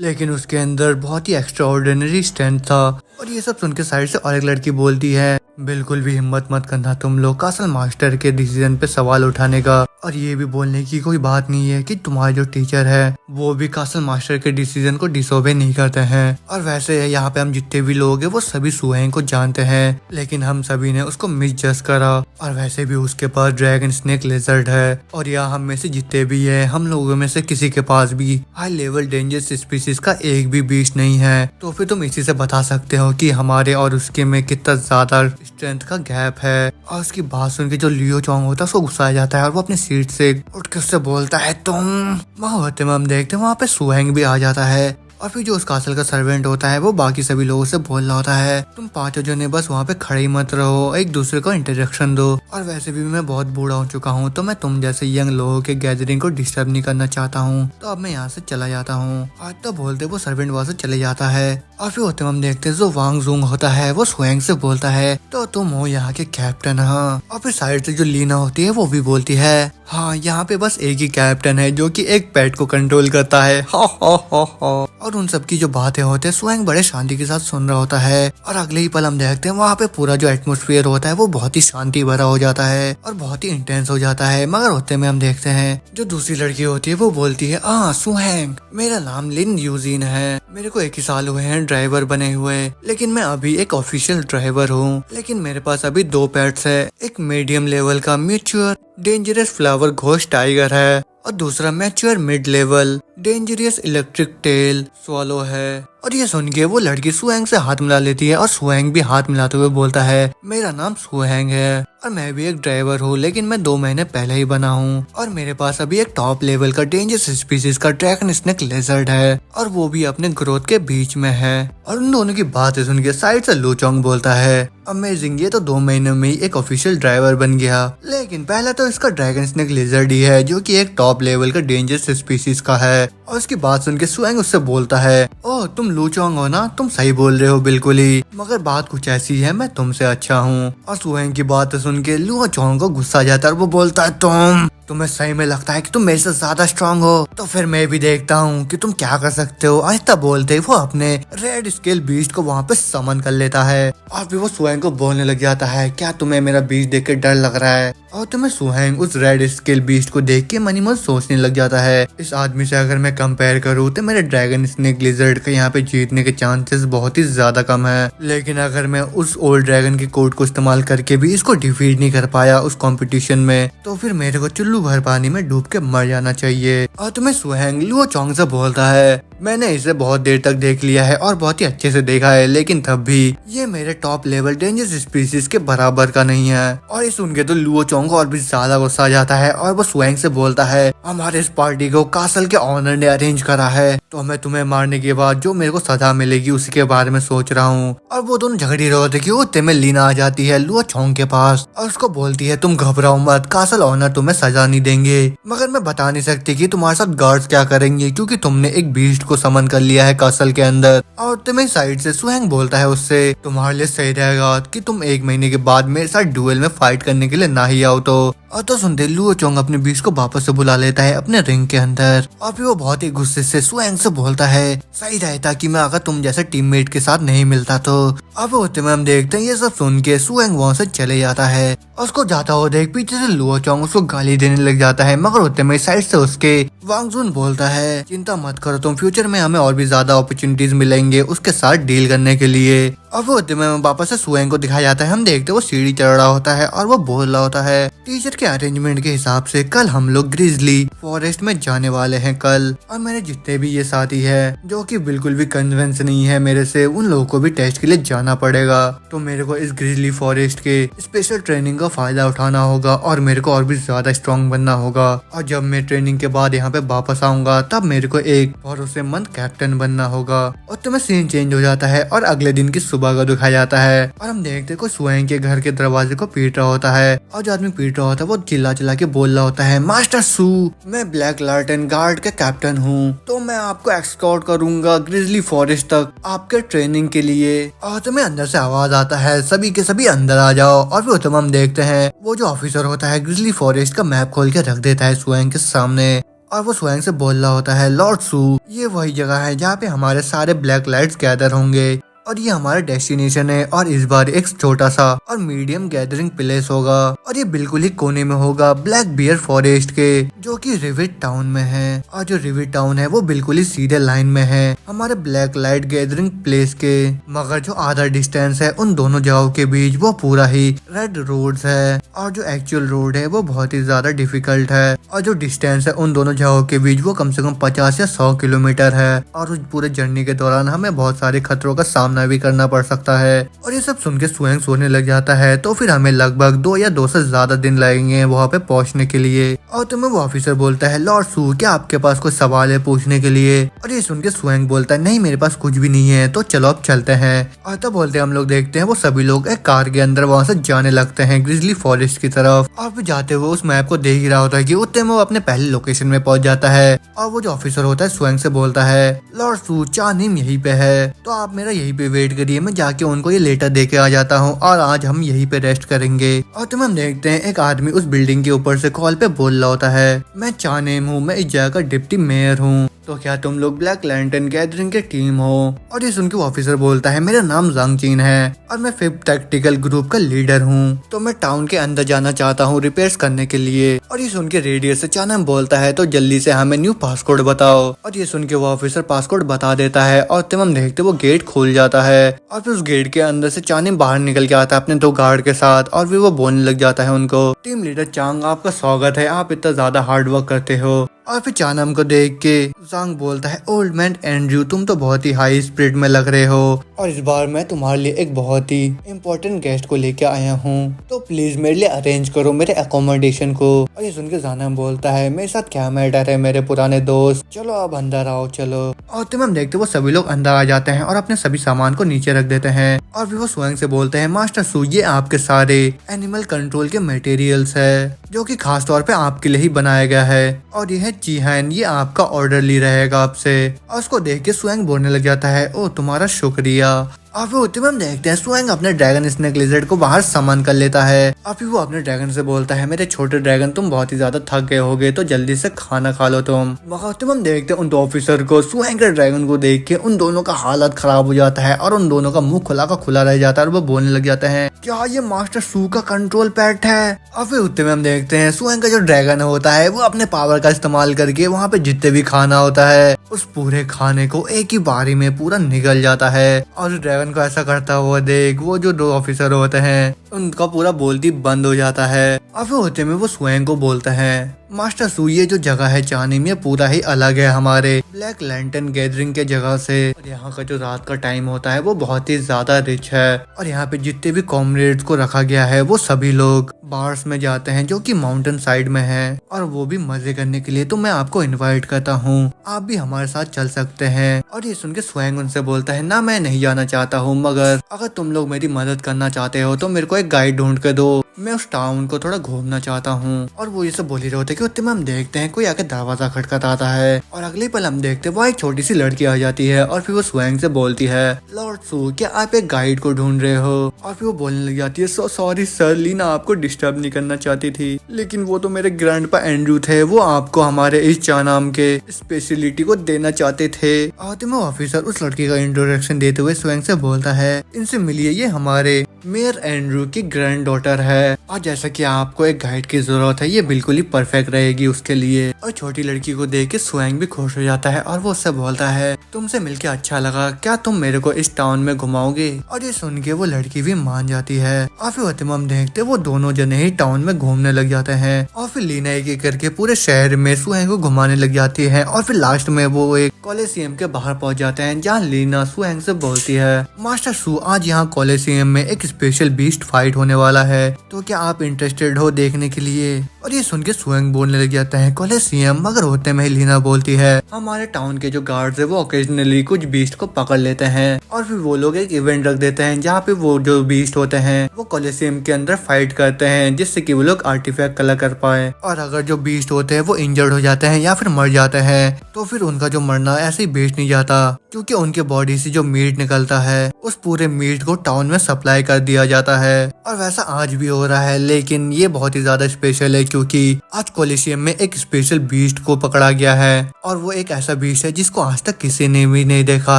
लेकिन उसके अंदर बहुत ही एक्स्ट्रा ऑर्डिनरी स्ट्रेंथ था। और ये सब सुन के साइड से और एक लड़की बोलती है, बिल्कुल भी हिम्मत मत करना तुम लोग कासल मास्टर के डिसीजन पे सवाल उठाने का, और ये भी बोलने की कोई बात नहीं है कि तुम्हारे जो टीचर है वो भी कासल मास्टर के डिसीजन को डिसोबे नहीं करते हैं। और वैसे यहाँ पे हम जितने भी लोग हैं वो सभी सुहेंग को जानते हैं, लेकिन हम सभी ने उसको मिसजज करा। और वैसे भी उसके पास ड्रैगन स्नेक लेजर्ड है और यहाँ हम में से जितने भी है हम लोगों में से किसी के पास भी हाई लेवल डेंजरस स्पीसीज का एक भी बीस्ट नहीं है। तो फिर तुम इसी से बता सकते हो कि हमारे और उसके में कितना ज्यादा स्ट्रेंथ का गैप है। और उसकी बात सुन के जो लियो चोंग होता है उसको गुस्सा आ जाता है और वो अपनी सीट से उठ के उससे बोलता है, तुम वहाँ होते में हम देखते हैं वहाँ पे सुहेंग भी आ जाता है। और फिर जो उस कासल का सर्वेंट होता है वो बाकी सभी लोगों से बोल रहा होता है, तुम पांचों जने बस वहाँ पे खड़े ही मत रहो, एक दूसरे को इंट्रोडक्शन दो। और वैसे भी मैं बहुत बूढ़ा हो चुका हूँ तो मैं तुम जैसे यंग लोगों के गैदरिंग को डिस्टर्ब नहीं करना चाहता हूँ, तो अब मैं यहाँ से चला जाता हूँ। आज तो बोलते वो सर्वेंट वहाँ से चले जाता है। और फिर होते हम देखते हैं जो वांग जूंग होता है वो सुहेंग से बोलता है, तो तुम हो यहाँ के कैप्टन। हाँ। और फिर साइड से जो लीना होती है वो भी बोलती है, हाँ यहाँ पे बस एक ही कैप्टन है जो कि एक पेट को कंट्रोल करता है। हा हा हा हा। और उन सबकी जो बातें होते हैं सुहेंग बड़े शांति के साथ सुन रहा होता है। और अगले ही पल हम देखते हैं वहाँ पे पूरा जो एटमोस्फेयर होता है वो बहुत ही शांति भरा हो जाता है और बहुत ही इंटेंस हो जाता है। मगर होते में हम देखते हैं जो दूसरी लड़की होती है वो बोलती है, सुहेंग मेरा नाम लिन यूजिन है, मेरे को 1 ही साल हुए हैं ड्राइवर बने हुए, लेकिन मैं अभी एक ऑफिशियल ड्राइवर हूँ। लेकिन मेरे पास अभी 2 पेट्स है, एक मीडियम लेवल का mature dangerous flower ghost tiger है और दूसरा mature mid level dangerous electric tail swallow है। और ये सुन के वो लड़की सुहैंग से हाथ मिला लेती है और सुहैंग भी हाथ मिलाते हुए बोलता है मेरा नाम सुहैंग है और मैं भी एक ड्राइवर हूँ, लेकिन मैं 2 महीने पहले ही बना हूँ और मेरे पास अभी एक टॉप लेवल का डेंजरस स्पीसीज का ड्रैगन स्नेक लेजर्ड है और वो भी अपने ग्रोथ के बीच में है। और उन दोनों की बातें सुन के साइड से लूचोंग बोलता है अमेजिंग, ये तो 2 महीनों में ही एक ऑफिशियल ड्राइवर बन गया, लेकिन पहला तो इसका ड्रैगन स्नेक लेजर्ड ही है जो कि एक टॉप लेवल का डेंजरस स्पीसीज का है। और उसकी बात सुन के सुहैंग उससे बोलता है ओह तुम लूचोंग हो ना, तुम सही बोल रहे हो बिल्कुल ही, मगर बात कुछ ऐसी है मैं तुमसे अच्छा हूँ। और सुहैंग की बात सुन के लूचोंग को गुस्सा आ जाता है और वो बोलता है तुम्हें सही में लगता है कि तुम मेरे से ज्यादा स्ट्रांग हो, तो फिर मैं भी देखता हूँ कि तुम क्या कर सकते हो। आहिस्ता बोलते वो अपने रेड स्केल बीस्ट को वहाँ पे समन कर लेता है और फिर वो सुहैंग को बोलने लग जाता है क्या तुम्हें मेरा बीस्ट देख के डर लग रहा है। और तुम्हें सुहैंग उस रेड स्केल बीस्ट को देख के मनी मन सोचने लग जाता है इस आदमी से अगर मैं कंपेयर करूँ तो मेरे ड्रैगन स्नेक लिजर्ड के यहाँ पे जीतने के चांसेस बहुत ही ज्यादा कम है, लेकिन अगर मैं उस ओल्ड ड्रैगन की कोड को इस्तेमाल करके भी इसको डिफीट नहीं कर पाया उस कंपटीशन में, तो फिर मेरे को चुल्लू भर पानी में डूब के मर जाना चाहिए। और तुम्हें सुहैंग लूचोंग से बोलता है मैंने इसे बहुत देर तक देख लिया है और बहुत ही अच्छे से देखा है, लेकिन तब भी ये मेरे टॉप लेवल डेंजरस स्पीसीज के बराबर का नहीं है। और ये सुन के तो लूचोंग को और भी ज्यादा गुस्सा आ जाता है और वो सुहैंग से बोलता है हमारे इस पार्टी को कासल के ऑनर ने अरेंज करा है, तो मैं तुम्हें मारने के बाद जो मेरे को सजा मिलेगी उसी के बारे में सोच रहा हूँ। और वो दोनों झगड़ी रहे होते कि उतने में लीना आ जाती है लूचोंग के पास और उसको बोलती है तुम घबराओ मत, कासल ऑनर तुम्हें सजा नहीं देंगे, मगर मैं बता नहीं सकती कि तुम्हारे साथ गार्ड्स क्या करेंगे क्योंकि तुमने एक बीस्ट को समन कर लिया है कासल के अंदर। और तुम्हें साइड से सुहैंग बोलता है उससे तुम्हारे लिए सही रहेगा कि तुम 1 महीने के बाद मेरे साथ डुएल में फाइट करने के लिए ना ही आओ। और तो सुनते लूचोंग अपने बीस्ट को वापस से बुला लेता है अपने रिंग के अंदर और फिर वो बहुत ही गुस्से से सुहैंग से बोलता है सही रहता कि मैं अगर तुम जैसे टीममेट के साथ नहीं मिलता तो। अब होते में हम देखते हैं ये सब सुन के सुहैंग वहाँ से चले जाता है और उसको जाता हुआ देख पीछे से लूचोंग उसको गाली देने लग जाता है, मगर होते में साइड से उसके वांगजुन बोलता है चिंता मत करो तुम, फ्यूचर में हमें और भी ज्यादा अपॉर्चुनिटीज मिलेंगे उसके साथ डील करने के लिए। और वो होते में वापस से सुहैंग को दिखाया जाता है, हम देखते हैं वो सीढ़ी चढ़ रहा होता है और वो बोल रहा होता है टीचर के अरेंजमेंट के हिसाब से कल हम लोग ग्रिजली फॉरेस्ट में जाने वाले हैं कल, और मेरे जितने भी ये साथी है जो कि बिल्कुल भी कन्विंस नहीं है मेरे से, उन लोगों को भी टेस्ट के लिए जाना पड़ेगा, तो मेरे को इस ग्रिजली फॉरेस्ट के स्पेशल ट्रेनिंग का फायदा उठाना होगा और मेरे को और भी ज्यादा स्ट्रॉन्ग बनना होगा। और जब मैं ट्रेनिंग के बाद यहाँ पे वापस आऊंगा तब मेरे को एक भरोसेमंद कैप्टन बनना होगा। और तो मैं सीन चेंज हो जाता है और अगले दिन की सुबह का दिखाया जाता है और हम देखते को सुहैंग के घर के दरवाजे को पीट रहा होता है और जो आदमी पीट रहा होता है वो चिल्ला चिल्ला के बोल रहा होता है मास्टर सू मैं ब्लैक लार्टन गार्ड के कैप्टन हूँ, तो मैं आपको एक्सकॉर्ट करूंगा ग्रिजली फॉरेस्ट तक आपके ट्रेनिंग के लिए। और तुम्हें अंदर से आवाज आता है सभी के सभी अंदर आ जाओ। और फिर तुम हम देखते हैं वो जो ऑफिसर होता है ग्रिजली फॉरेस्ट का मैप खोल के रख देता है सुहैंग के सामने और वो सुहैंग से बोल रहा होता है लॉर्ड सू ये वही जगह है जहाँ पे हमारे सारे ब्लैक लाइट्स गैदर होंगे और ये हमारा डेस्टिनेशन है और इस बार एक छोटा सा और मीडियम गैदरिंग प्लेस होगा और ये बिल्कुल ही कोने में होगा ब्लैक बियर फॉरेस्ट के जो कि रिविट टाउन में है। और जो रिविट टाउन है वो बिल्कुल ही सीधे लाइन में है हमारे ब्लैक लाइट गैदरिंग प्लेस के, मगर जो आधा डिस्टेंस है उन दोनों जगहों के बीच वो पूरा ही रेड रोड्स है और जो एक्चुअल रोड है वो बहुत ही ज्यादा डिफिकल्ट है और जो डिस्टेंस है उन दोनों जगहों के बीच वो कम से कम 50 या 100 किलोमीटर है और उस पूरे जर्नी के दौरान हमें बहुत सारे खतरों का सामना भी करना पड़ सकता है। और ये सब सुन के सुहैंग सोचने लग जाता है तो फिर हमें लगभग 2 या 2 से ज्यादा दिन लगेंगे वहाँ पे पहुँचने के लिए। और तुम्हें वो ऑफिसर बोलता है लॉर्ड सू क्या आपके पास कोई सवाल है पूछने के लिए। और ये सुन के सुहैंग बोलता है नहीं मेरे पास कुछ भी नहीं है, तो चलो अब चलते हैं। और तब बोलते हम लोग देखते हैं वो सभी लोग एक कार के अंदर वहाँ से जाने लगते हैं ग्रिजली फॉरेस्ट की तरफ। और फिर जाते हुए उस मैप को देख ही रहा होता है कि उतने में वो अपने पहले लोकेशन में पहुंच जाता है और वो जो ऑफिसर होता है सुहैंग से बोलता है लॉर्ड सू चानिम यहीं पे है, तो आप मेरा यहीं पे वेट करिए, मैं जाके उनको ये लेटर दे के आ जाता हूँ और आज हम यहीं पे रेस्ट करेंगे। और तुम हम देखते हैं एक आदमी उस बिल्डिंग के ऊपर से कॉल पे बोल रहा होता है मैं चानिम हूँ, मैं इस जगह का डिप्टी मेयर हूँ, तो क्या तुम लोग ब्लैक लैंटर्न गैदरिंग के टीम हो? और ये सुन के वो ऑफिसर बोलता है मेरा नाम जांग चीन है और मैं 5th टैक्टिकल ग्रुप का लीडर हूँ। तो मैं टाउन के अंदर जाना चाहता हूँ रिपेयर्स करने के लिए। और ये सुन के रेडियो से चानम बोलता है तो जल्दी से हमें न्यू पासकोड बताओ। और ये सुन के वो ऑफिसर पासकोड बता देता है और तमाम देखते वो गेट खुल जाता है और फिर उस गेट के अंदर से चानिम बाहर निकल के आता है अपने 2 गार्ड के साथ और फिर वो बोलने लग जाता है उनको, टीम लीडर चांग आपका स्वागत है, आप इतना ज्यादा हार्ड वर्क करते हो। और फिर चानम को देख के जांग बोलता है ओल्ड मैन एंड्रयू तुम तो बहुत ही हाई स्पिरिट में लग रहे हो और इस बार मैं तुम्हारे लिए एक बहुत ही इम्पोर्टेंट गेस्ट को लेके आया हूँ, तो प्लीज मेरे लिए अरेंज करो मेरे अकोमोडेशन को। और ये सुन के जानम बोलता है मेरे साथ क्या मैटर है मेरे पुराने दोस्त, चलो अब अंदर आओ चलो। और तमाम देखते वो सभी लोग अंदर आ जाते हैं और अपने सभी सामान को नीचे रख देते हैं और फिर वो स्वयं से बोलते हैं मास्टर सू ये आपके सारे एनिमल कंट्रोल के मटेरियल्स है जो कि खास तौर पे आपके लिए ही बनाया गया है और यह चीहान ये आपका ऑर्डर ली रहेगा आपसे। और उसको देख के स्वयं बोलने लग जाता है ओ तुम्हारा शुक्रिया। और फिर उतने हम देखते हैं स्वयं अपने ड्रैगन स्नेक लिजर्ड को बाहर सामान कर लेता है और फिर वो अपने ड्रैगन से बोलता है मेरे छोटे ड्रैगन तुम बहुत ही ज्यादा थक गए होगे तो जल्दी से खाना खा लो तुम। मगर हम देखते हैं उन 2 ऑफिसर को स्वयं के ड्रैगन को देख के उन दोनों का हालत खराब हो जाता है और उन दोनों का मुंह खुला का खुला रह जाता है और वो बोलने लग जाते हैं क्या ये मास्टर सू का कंट्रोल पैट है। और फिर उतने में हम देखते हैं स्वयं का जो ड्रैगन होता है वो अपने पावर का इस्तेमाल करके वहाँ पे जितने भी खाना होता है उस पूरे खाने को एक ही बारी में पूरा निगल जाता है। और ड्रैगन को ऐसा करता हुआ देख वो जो 2 ऑफिसर होते हैं उनका पूरा बोलती बंद हो जाता है। और फिर होते में वो स्वयं को बोलता है मास्टर सू ये जो जगह है चानिम ये पूरा ही अलग है हमारे ब्लैक लैंटर्न गैदरिंग के जगह से। और यहाँ का जो रात का टाइम होता है वो बहुत ही ज्यादा रिच है और यहाँ पे जितने भी कॉमरेड्स को रखा गया है वो सभी लोग बार्स में जाते हैं जो कि माउंटेन साइड में है और वो भी मजे करने के लिए। तो मैं आपको इनवाइट करता हूँ, आप भी हमारे साथ चल सकते हैं। और ये सुन के स्वयं उनसे बोलता है ना मैं नहीं जाना चाहता हूँ, मगर अगर तुम लोग मेरी मदद करना चाहते हो तो मेरे को एक गाइड ढूंढ के दो, मैं उस टाउन को थोड़ा घूमना चाहता हूँ। और वो ये सब बोल ही रहे होते कि उतने में हम देखते हैं कोई आके दरवाजा खटखटाता है और अगले पल हम देखते हैं वो एक छोटी सी लड़की आ जाती है और फिर वो स्वयं से बोलती है लॉर्ड सू क्या आप एक गाइड को ढूंढ रहे हो। और फिर वो बोलने लग जाती है सॉरी सर, लीना आपको डिस्टर्ब नहीं करना चाहती थी, लेकिन वो तो मेरे ग्रैंडपा एंड्रयू थे, वो आपको हमारे इस चानाम के स्पेशलिटी को देना चाहते थे। आते में ऑफिसर उस लड़की का इंट्रोडक्शन देते हुए स्वयं से बोलता है इनसे मिलिए, ये हमारे मेयर एंड्रयू की ग्रैंड डॉटर है और जैसा कि आपको एक गाइड की जरूरत है ये बिल्कुल ही परफेक्ट रहेगी उसके लिए। और छोटी लड़की को देख के स्वयं भी खुश हो जाता है और वो उससे बोलता है तुमसे मिलके अच्छा लगा, क्या तुम मेरे को इस टाउन में घुमाओगे। और ये सुन के वो लड़की भी मान जाती है और फिर हम देखते वो दोनों जने ही टाउन में घूमने लग जाते हैं और फिर लीना एक एक करके पूरे शहर में स्वयं को घुमाने लग जाती है। और फिर लास्ट में वो एक कॉलेसियम के बाहर पहुंच जाते हैं जहाँ लीना स्वयं से बोलती है मास्टर सू आज यहाँ कॉलेसियम में एक स्पेशल बीस्ट फाइट होने वाला है, तो क्या आप इंटरेस्टेड हो देखने के लिए। और ये सुन के स्वयं बोलने लग जाता है कॉलेसियम, मगर होते में लीना बोलती है हमारे टाउन के जो गार्ड्स है वो ओकेजनली कुछ बीस्ट को पकड़ लेते हैं और फिर वो लोग एक इवेंट रख देते हैं जहाँ पे वो जो बीस्ट होते हैं वो कॉलेसियम के अंदर फाइट करते हैं जिससे कि वो लोग आर्टिफैक्ट कलेक्ट कर पाए। और अगर जो बीस्ट होते हैं वो इंजर्ड हो जाते हैं या फिर मर जाते हैं तो फिर उनका जो मरना ऐसे ही बेच नहीं जाता, क्योंकि उनके बॉडी से जो मीट निकलता है उस पूरे मीट को टाउन में सप्लाई कर दिया जाता है। और वैसा आज भी हो रहा है, लेकिन ये बहुत ही ज्यादा स्पेशल है क्योंकि आज कॉलेसियम में एक स्पेशल बीस्ट को पकड़ा गया है और वो एक ऐसा बीस्ट है जिसको आज तक किसी ने भी नहीं देखा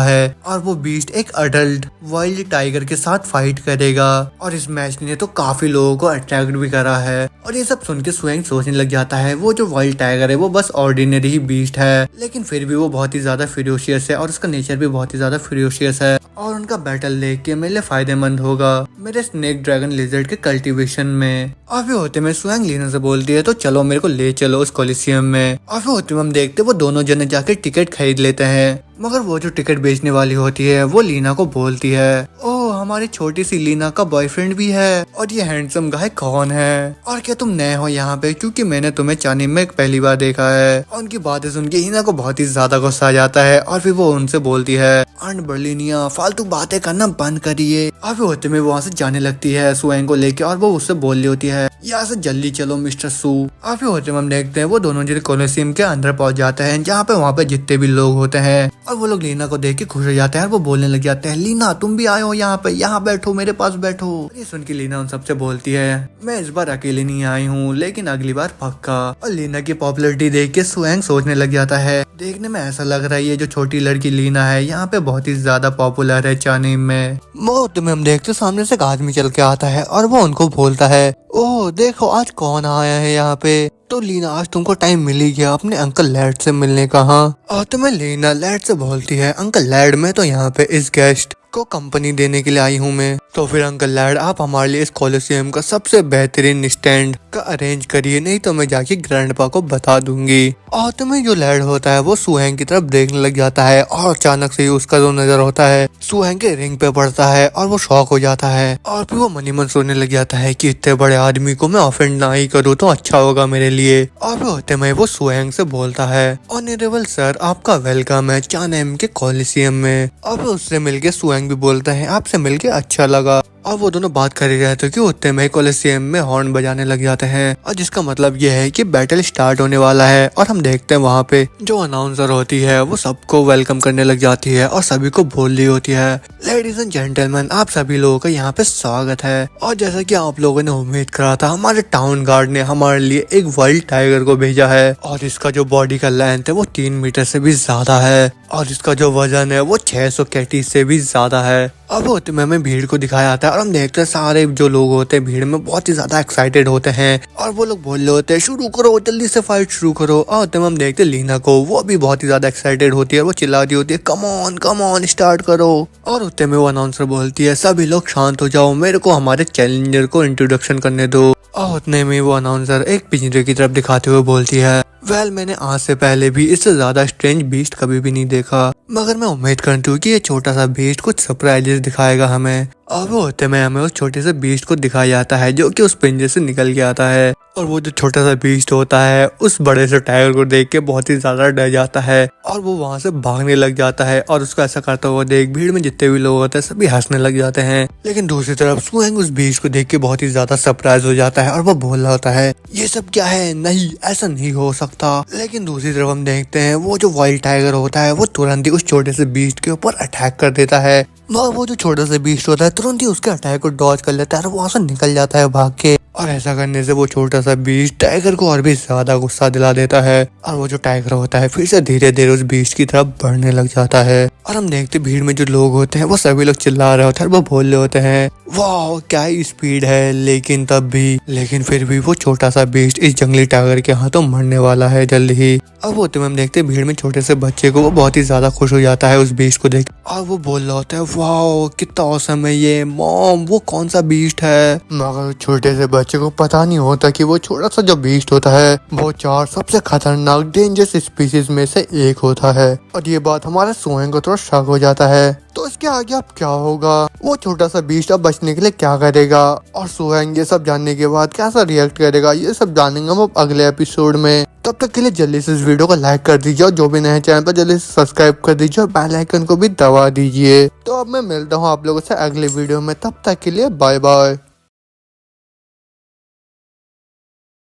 है। और वो बीस्ट एक अडल्ट वाइल्ड टाइगर के साथ फाइट करेगा और इस मैच ने तो काफी लोगों को अट्रैक्ट भी करा है। और ये सब सुन के स्वयं सोचने लग जाता है वो जो वाइल्ड टाइगर है वो बस ऑर्डिनरी ही बीस्ट है, लेकिन फिर भी वो बहुत ही ज्यादा फ्यूरियस है और उसका नेचर भी बहुत ही ज्यादा फ्यूरियस है और उनका बैटल देख के मेरे लिए फायदेमंद होगा मेरे स्नेक ड्रैगन लिजर्ड के कल्टीवेशन में। और फिर होते में स्वयं लीना से बोलती है तो चलो मेरे को ले चलो उस कॉलेसियम में। और फिर होते में हम देखते वो दोनों जने जाके टिकट खरीद लेते हैं, मगर वो जो टिकट बेचने वाली होती है वो लीना को बोलती है ओह हमारी छोटी सी लीना का बॉयफ्रेंड भी है और ये हैंडसम गाय कौन है और क्या तुम नए हो यहाँ पे, क्योंकि मैंने तुम्हें चानी में पहली बार देखा है। और उनकी बातें सुन के हीना को बहुत ही ज्यादा गुस्सा आ जाता है और फिर वो उनसे बोलती है आंट बर्लिनिया फालतू बातें करना बंद करिए। और फिर होते में वो वहाँ से जाने लगती है स्वयं को लेके और वो उससे बोल रही होती है यहाँ से जल्दी चलो मिस्टर सू। और फिर होते में हम देखते हैं वो दोनों जने कॉलेसियम के अंदर पहुंच जाते हैं जहाँ पे वहाँ पे जितने भी लोग होते हैं और वो लोग लीना को देख के खुश हो जाते हैं और वो बोलने लग जाते हैं, लीना तुम भी आए हो यहाँ पे, यहाँ बैठो, मेरे पास बैठो। ये सुन के लीना उन सबसे बोलती है, मैं इस बार अकेले नहीं आई हूँ, लेकिन अगली बार पक्का। और लीना की पॉपुलैरिटी देख के सुहैंग सोचने लग जाता है, देखने में ऐसा लग रहा है ये जो छोटी लड़की लीना है यहाँ पे बहुत ही ज्यादा पॉपुलर है चानीम में। मुहूर्त में हम देखते सामने से एक आदमी चल के आता है और वो उनको बोलता है, ओह देखो आज कौन आया है यहाँ पे। तो लीना आज तुमको टाइम मिल ही गया अपने अंकल लैड से मिलने का। हाँ और तुम्हें लीना लैड से बोलती है, अंकल लैड मैं तो यहाँ पे इस गेस्ट को कंपनी देने के लिए आई हूँ मैं। तो फिर अंकल लैड आप हमारे लिए इस कॉलोसियम का सबसे बेहतरीन स्टैंड का अरेंज करिए, नहीं तो मैं जाके ग्रैंडपा को बता दूंगी। और तुम्हें जो लैड होता है वो सुहैंग की तरफ देखने लग जाता है और अचानक से ही उसका जो नजर होता है सुहैंग के रिंग पे पड़ता है और वो शॉक हो जाता है। और फिर वो मनी मन सोचने लग जाता है कि इतने बड़े आदमी को मैं ऑफेंड ना ही करूँ तो अच्छा होगा मेरे लिए। और फिर होते में वो सुहैंग से बोलता है, ऑनरेबल सर आपका वेलकम है चानेम के कॉलोसियम में। और फिर उससे मिलके सुहैंग भी बोलता है, आपसे मिलके अच्छा लगा। और वो दोनों बात कर ही रहे थे कि होते में कॉलोसियम में हॉर्न बजाने लग जाते हैं और जिसका मतलब ये है कि बैटल स्टार्ट होने वाला है। और हम देखते हैं वहाँ पे जो अनाउंसर होती है वो सबको वेलकम करने लग जाती है और सभी को बोल रही होती है, लेडीज एंड जेंटलमैन आप सभी लोगों का यहाँ पे स्वागत है। और जैसा कि आप लोगों ने उम्मीद करा था, हमारे टाउन गार्ड ने हमारे लिए एक वाइल्ड टाइगर को भेजा है और इसका जो बॉडी का लेंथ है वो 3 मीटर से भी ज्यादा है और इसका जो वजन है वो 600 kg से भी ज्यादा है। अब होते में हमें भीड़ को दिखाया जाता है और हम देखते हैं सारे जो लोग होते हैं भीड़ में बहुत ही ज्यादा एक्साइटेड होते हैं और वो लोग बोल रहे होते हैं, शुरू करो जल्दी से फाइट शुरू करो। और होते में हम देखते हैं लीना को, वो भी बहुत ही ज्यादा एक्साइटेड होती है, वो चिल्लाती होती है, कम ऑन स्टार्ट करो। और होते में वो अनाउंसर बोलती है, सभी लोग शांत हो जाओ, मेरे को हमारे चैलेंजर को इंट्रोडक्शन करने दो। और उतने में वो अनाउंसर एक पिंजरे की तरफ दिखाते हुए बोलती है, वेल मैंने आज से पहले भी इससे ज्यादा स्ट्रेंज बीस्ट कभी भी नहीं देखा, मगर मैं उम्मीद करती हूँ कि ये छोटा सा बीस्ट कुछ सरप्राइजेस दिखाएगा हमें। और वो होते में हमें उस छोटे से बीस्ट को दिखाया जाता है जो कि उस पिंजरे से निकल के आता है और वो जो छोटा सा बीस्ट होता है उस बड़े से टाइगर को देख के बहुत ही ज्यादा डर जाता है और वो वहां से भागने लग जाता है। और उसको ऐसा करता हुआ देख भीड़ में जितने भी लोग होते हैं सभी हंसने लग जाते हैं। लेकिन दूसरी तरफ सुहैंग उस बीस्ट को देख के बहुत ही ज्यादा सरप्राइज हो जाता है और वो बोल रहा होता है, ये सब क्या है, नहीं ऐसा नहीं हो सकता। लेकिन दूसरी तरफ हम देखते हैं वो जो वाइल्ड टाइगर होता है वो तुरंत ही उस छोटे से बीस्ट के ऊपर अटैक कर देता है, मगर वो जो छोटा सा बीस्ट होता है तुरंत ही उसके अटैक को डॉज कर लेता है और वहां से निकल जाता है भाग के। और ऐसा करने से वो छोटा सा बीस्ट टाइगर को और भी ज्यादा गुस्सा दिला देता है और वो जो टाइगर होता है फिर से धीरे धीरे उस बीस्ट की तरफ बढ़ने लग जाता है। और हम देखते भीड़ में जो लोग होते हैं वो सभी लोग चिल्ला रहे होते हैं, वो बोल रहे होते हैं, वाह क्या ही स्पीड है। लेकिन फिर भी वो छोटा सा बीस्ट इस जंगली टाइगर के हाथों मरने वाला है जल्द ही। अब होते में हम देखते भीड़ में छोटे से बच्चे को, वो बहुत ही ज्यादा खुश हो जाता है उस बीस्ट को देख और वो बोल रहा होता है, वाह कितना औसम है ये, मॉम वो कौन सा बीस्ट है। मगर छोटे से बच्चे को पता नहीं होता कि वो छोटा सा जो बीस्ट होता है वो 4 सबसे खतरनाक डेंजरस स्पीशीज में से एक होता है। और ये बात हमारे सुहैंग को थोड़ा शक हो जाता है, तो इसके आगे अब क्या होगा, वो छोटा सा बीस्ट अब बचने के लिए क्या करेगा और सुहैंग ये सब जानने के बाद कैसा रिएक्ट करेगा, ये सब जानेंगे हम अगले एपिसोड में। तब तक के लिए जल्दी से इस वीडियो को लाइक कर दीजिए और जो भी नए चैनल पर जल्दी से सब्सक्राइब कर दीजिए और बेल आइकन को भी दबा दीजिए। तो अब मैं मिलता हूँ आप लोगों से अगले वीडियो में, तब तक के लिए बाय बाय।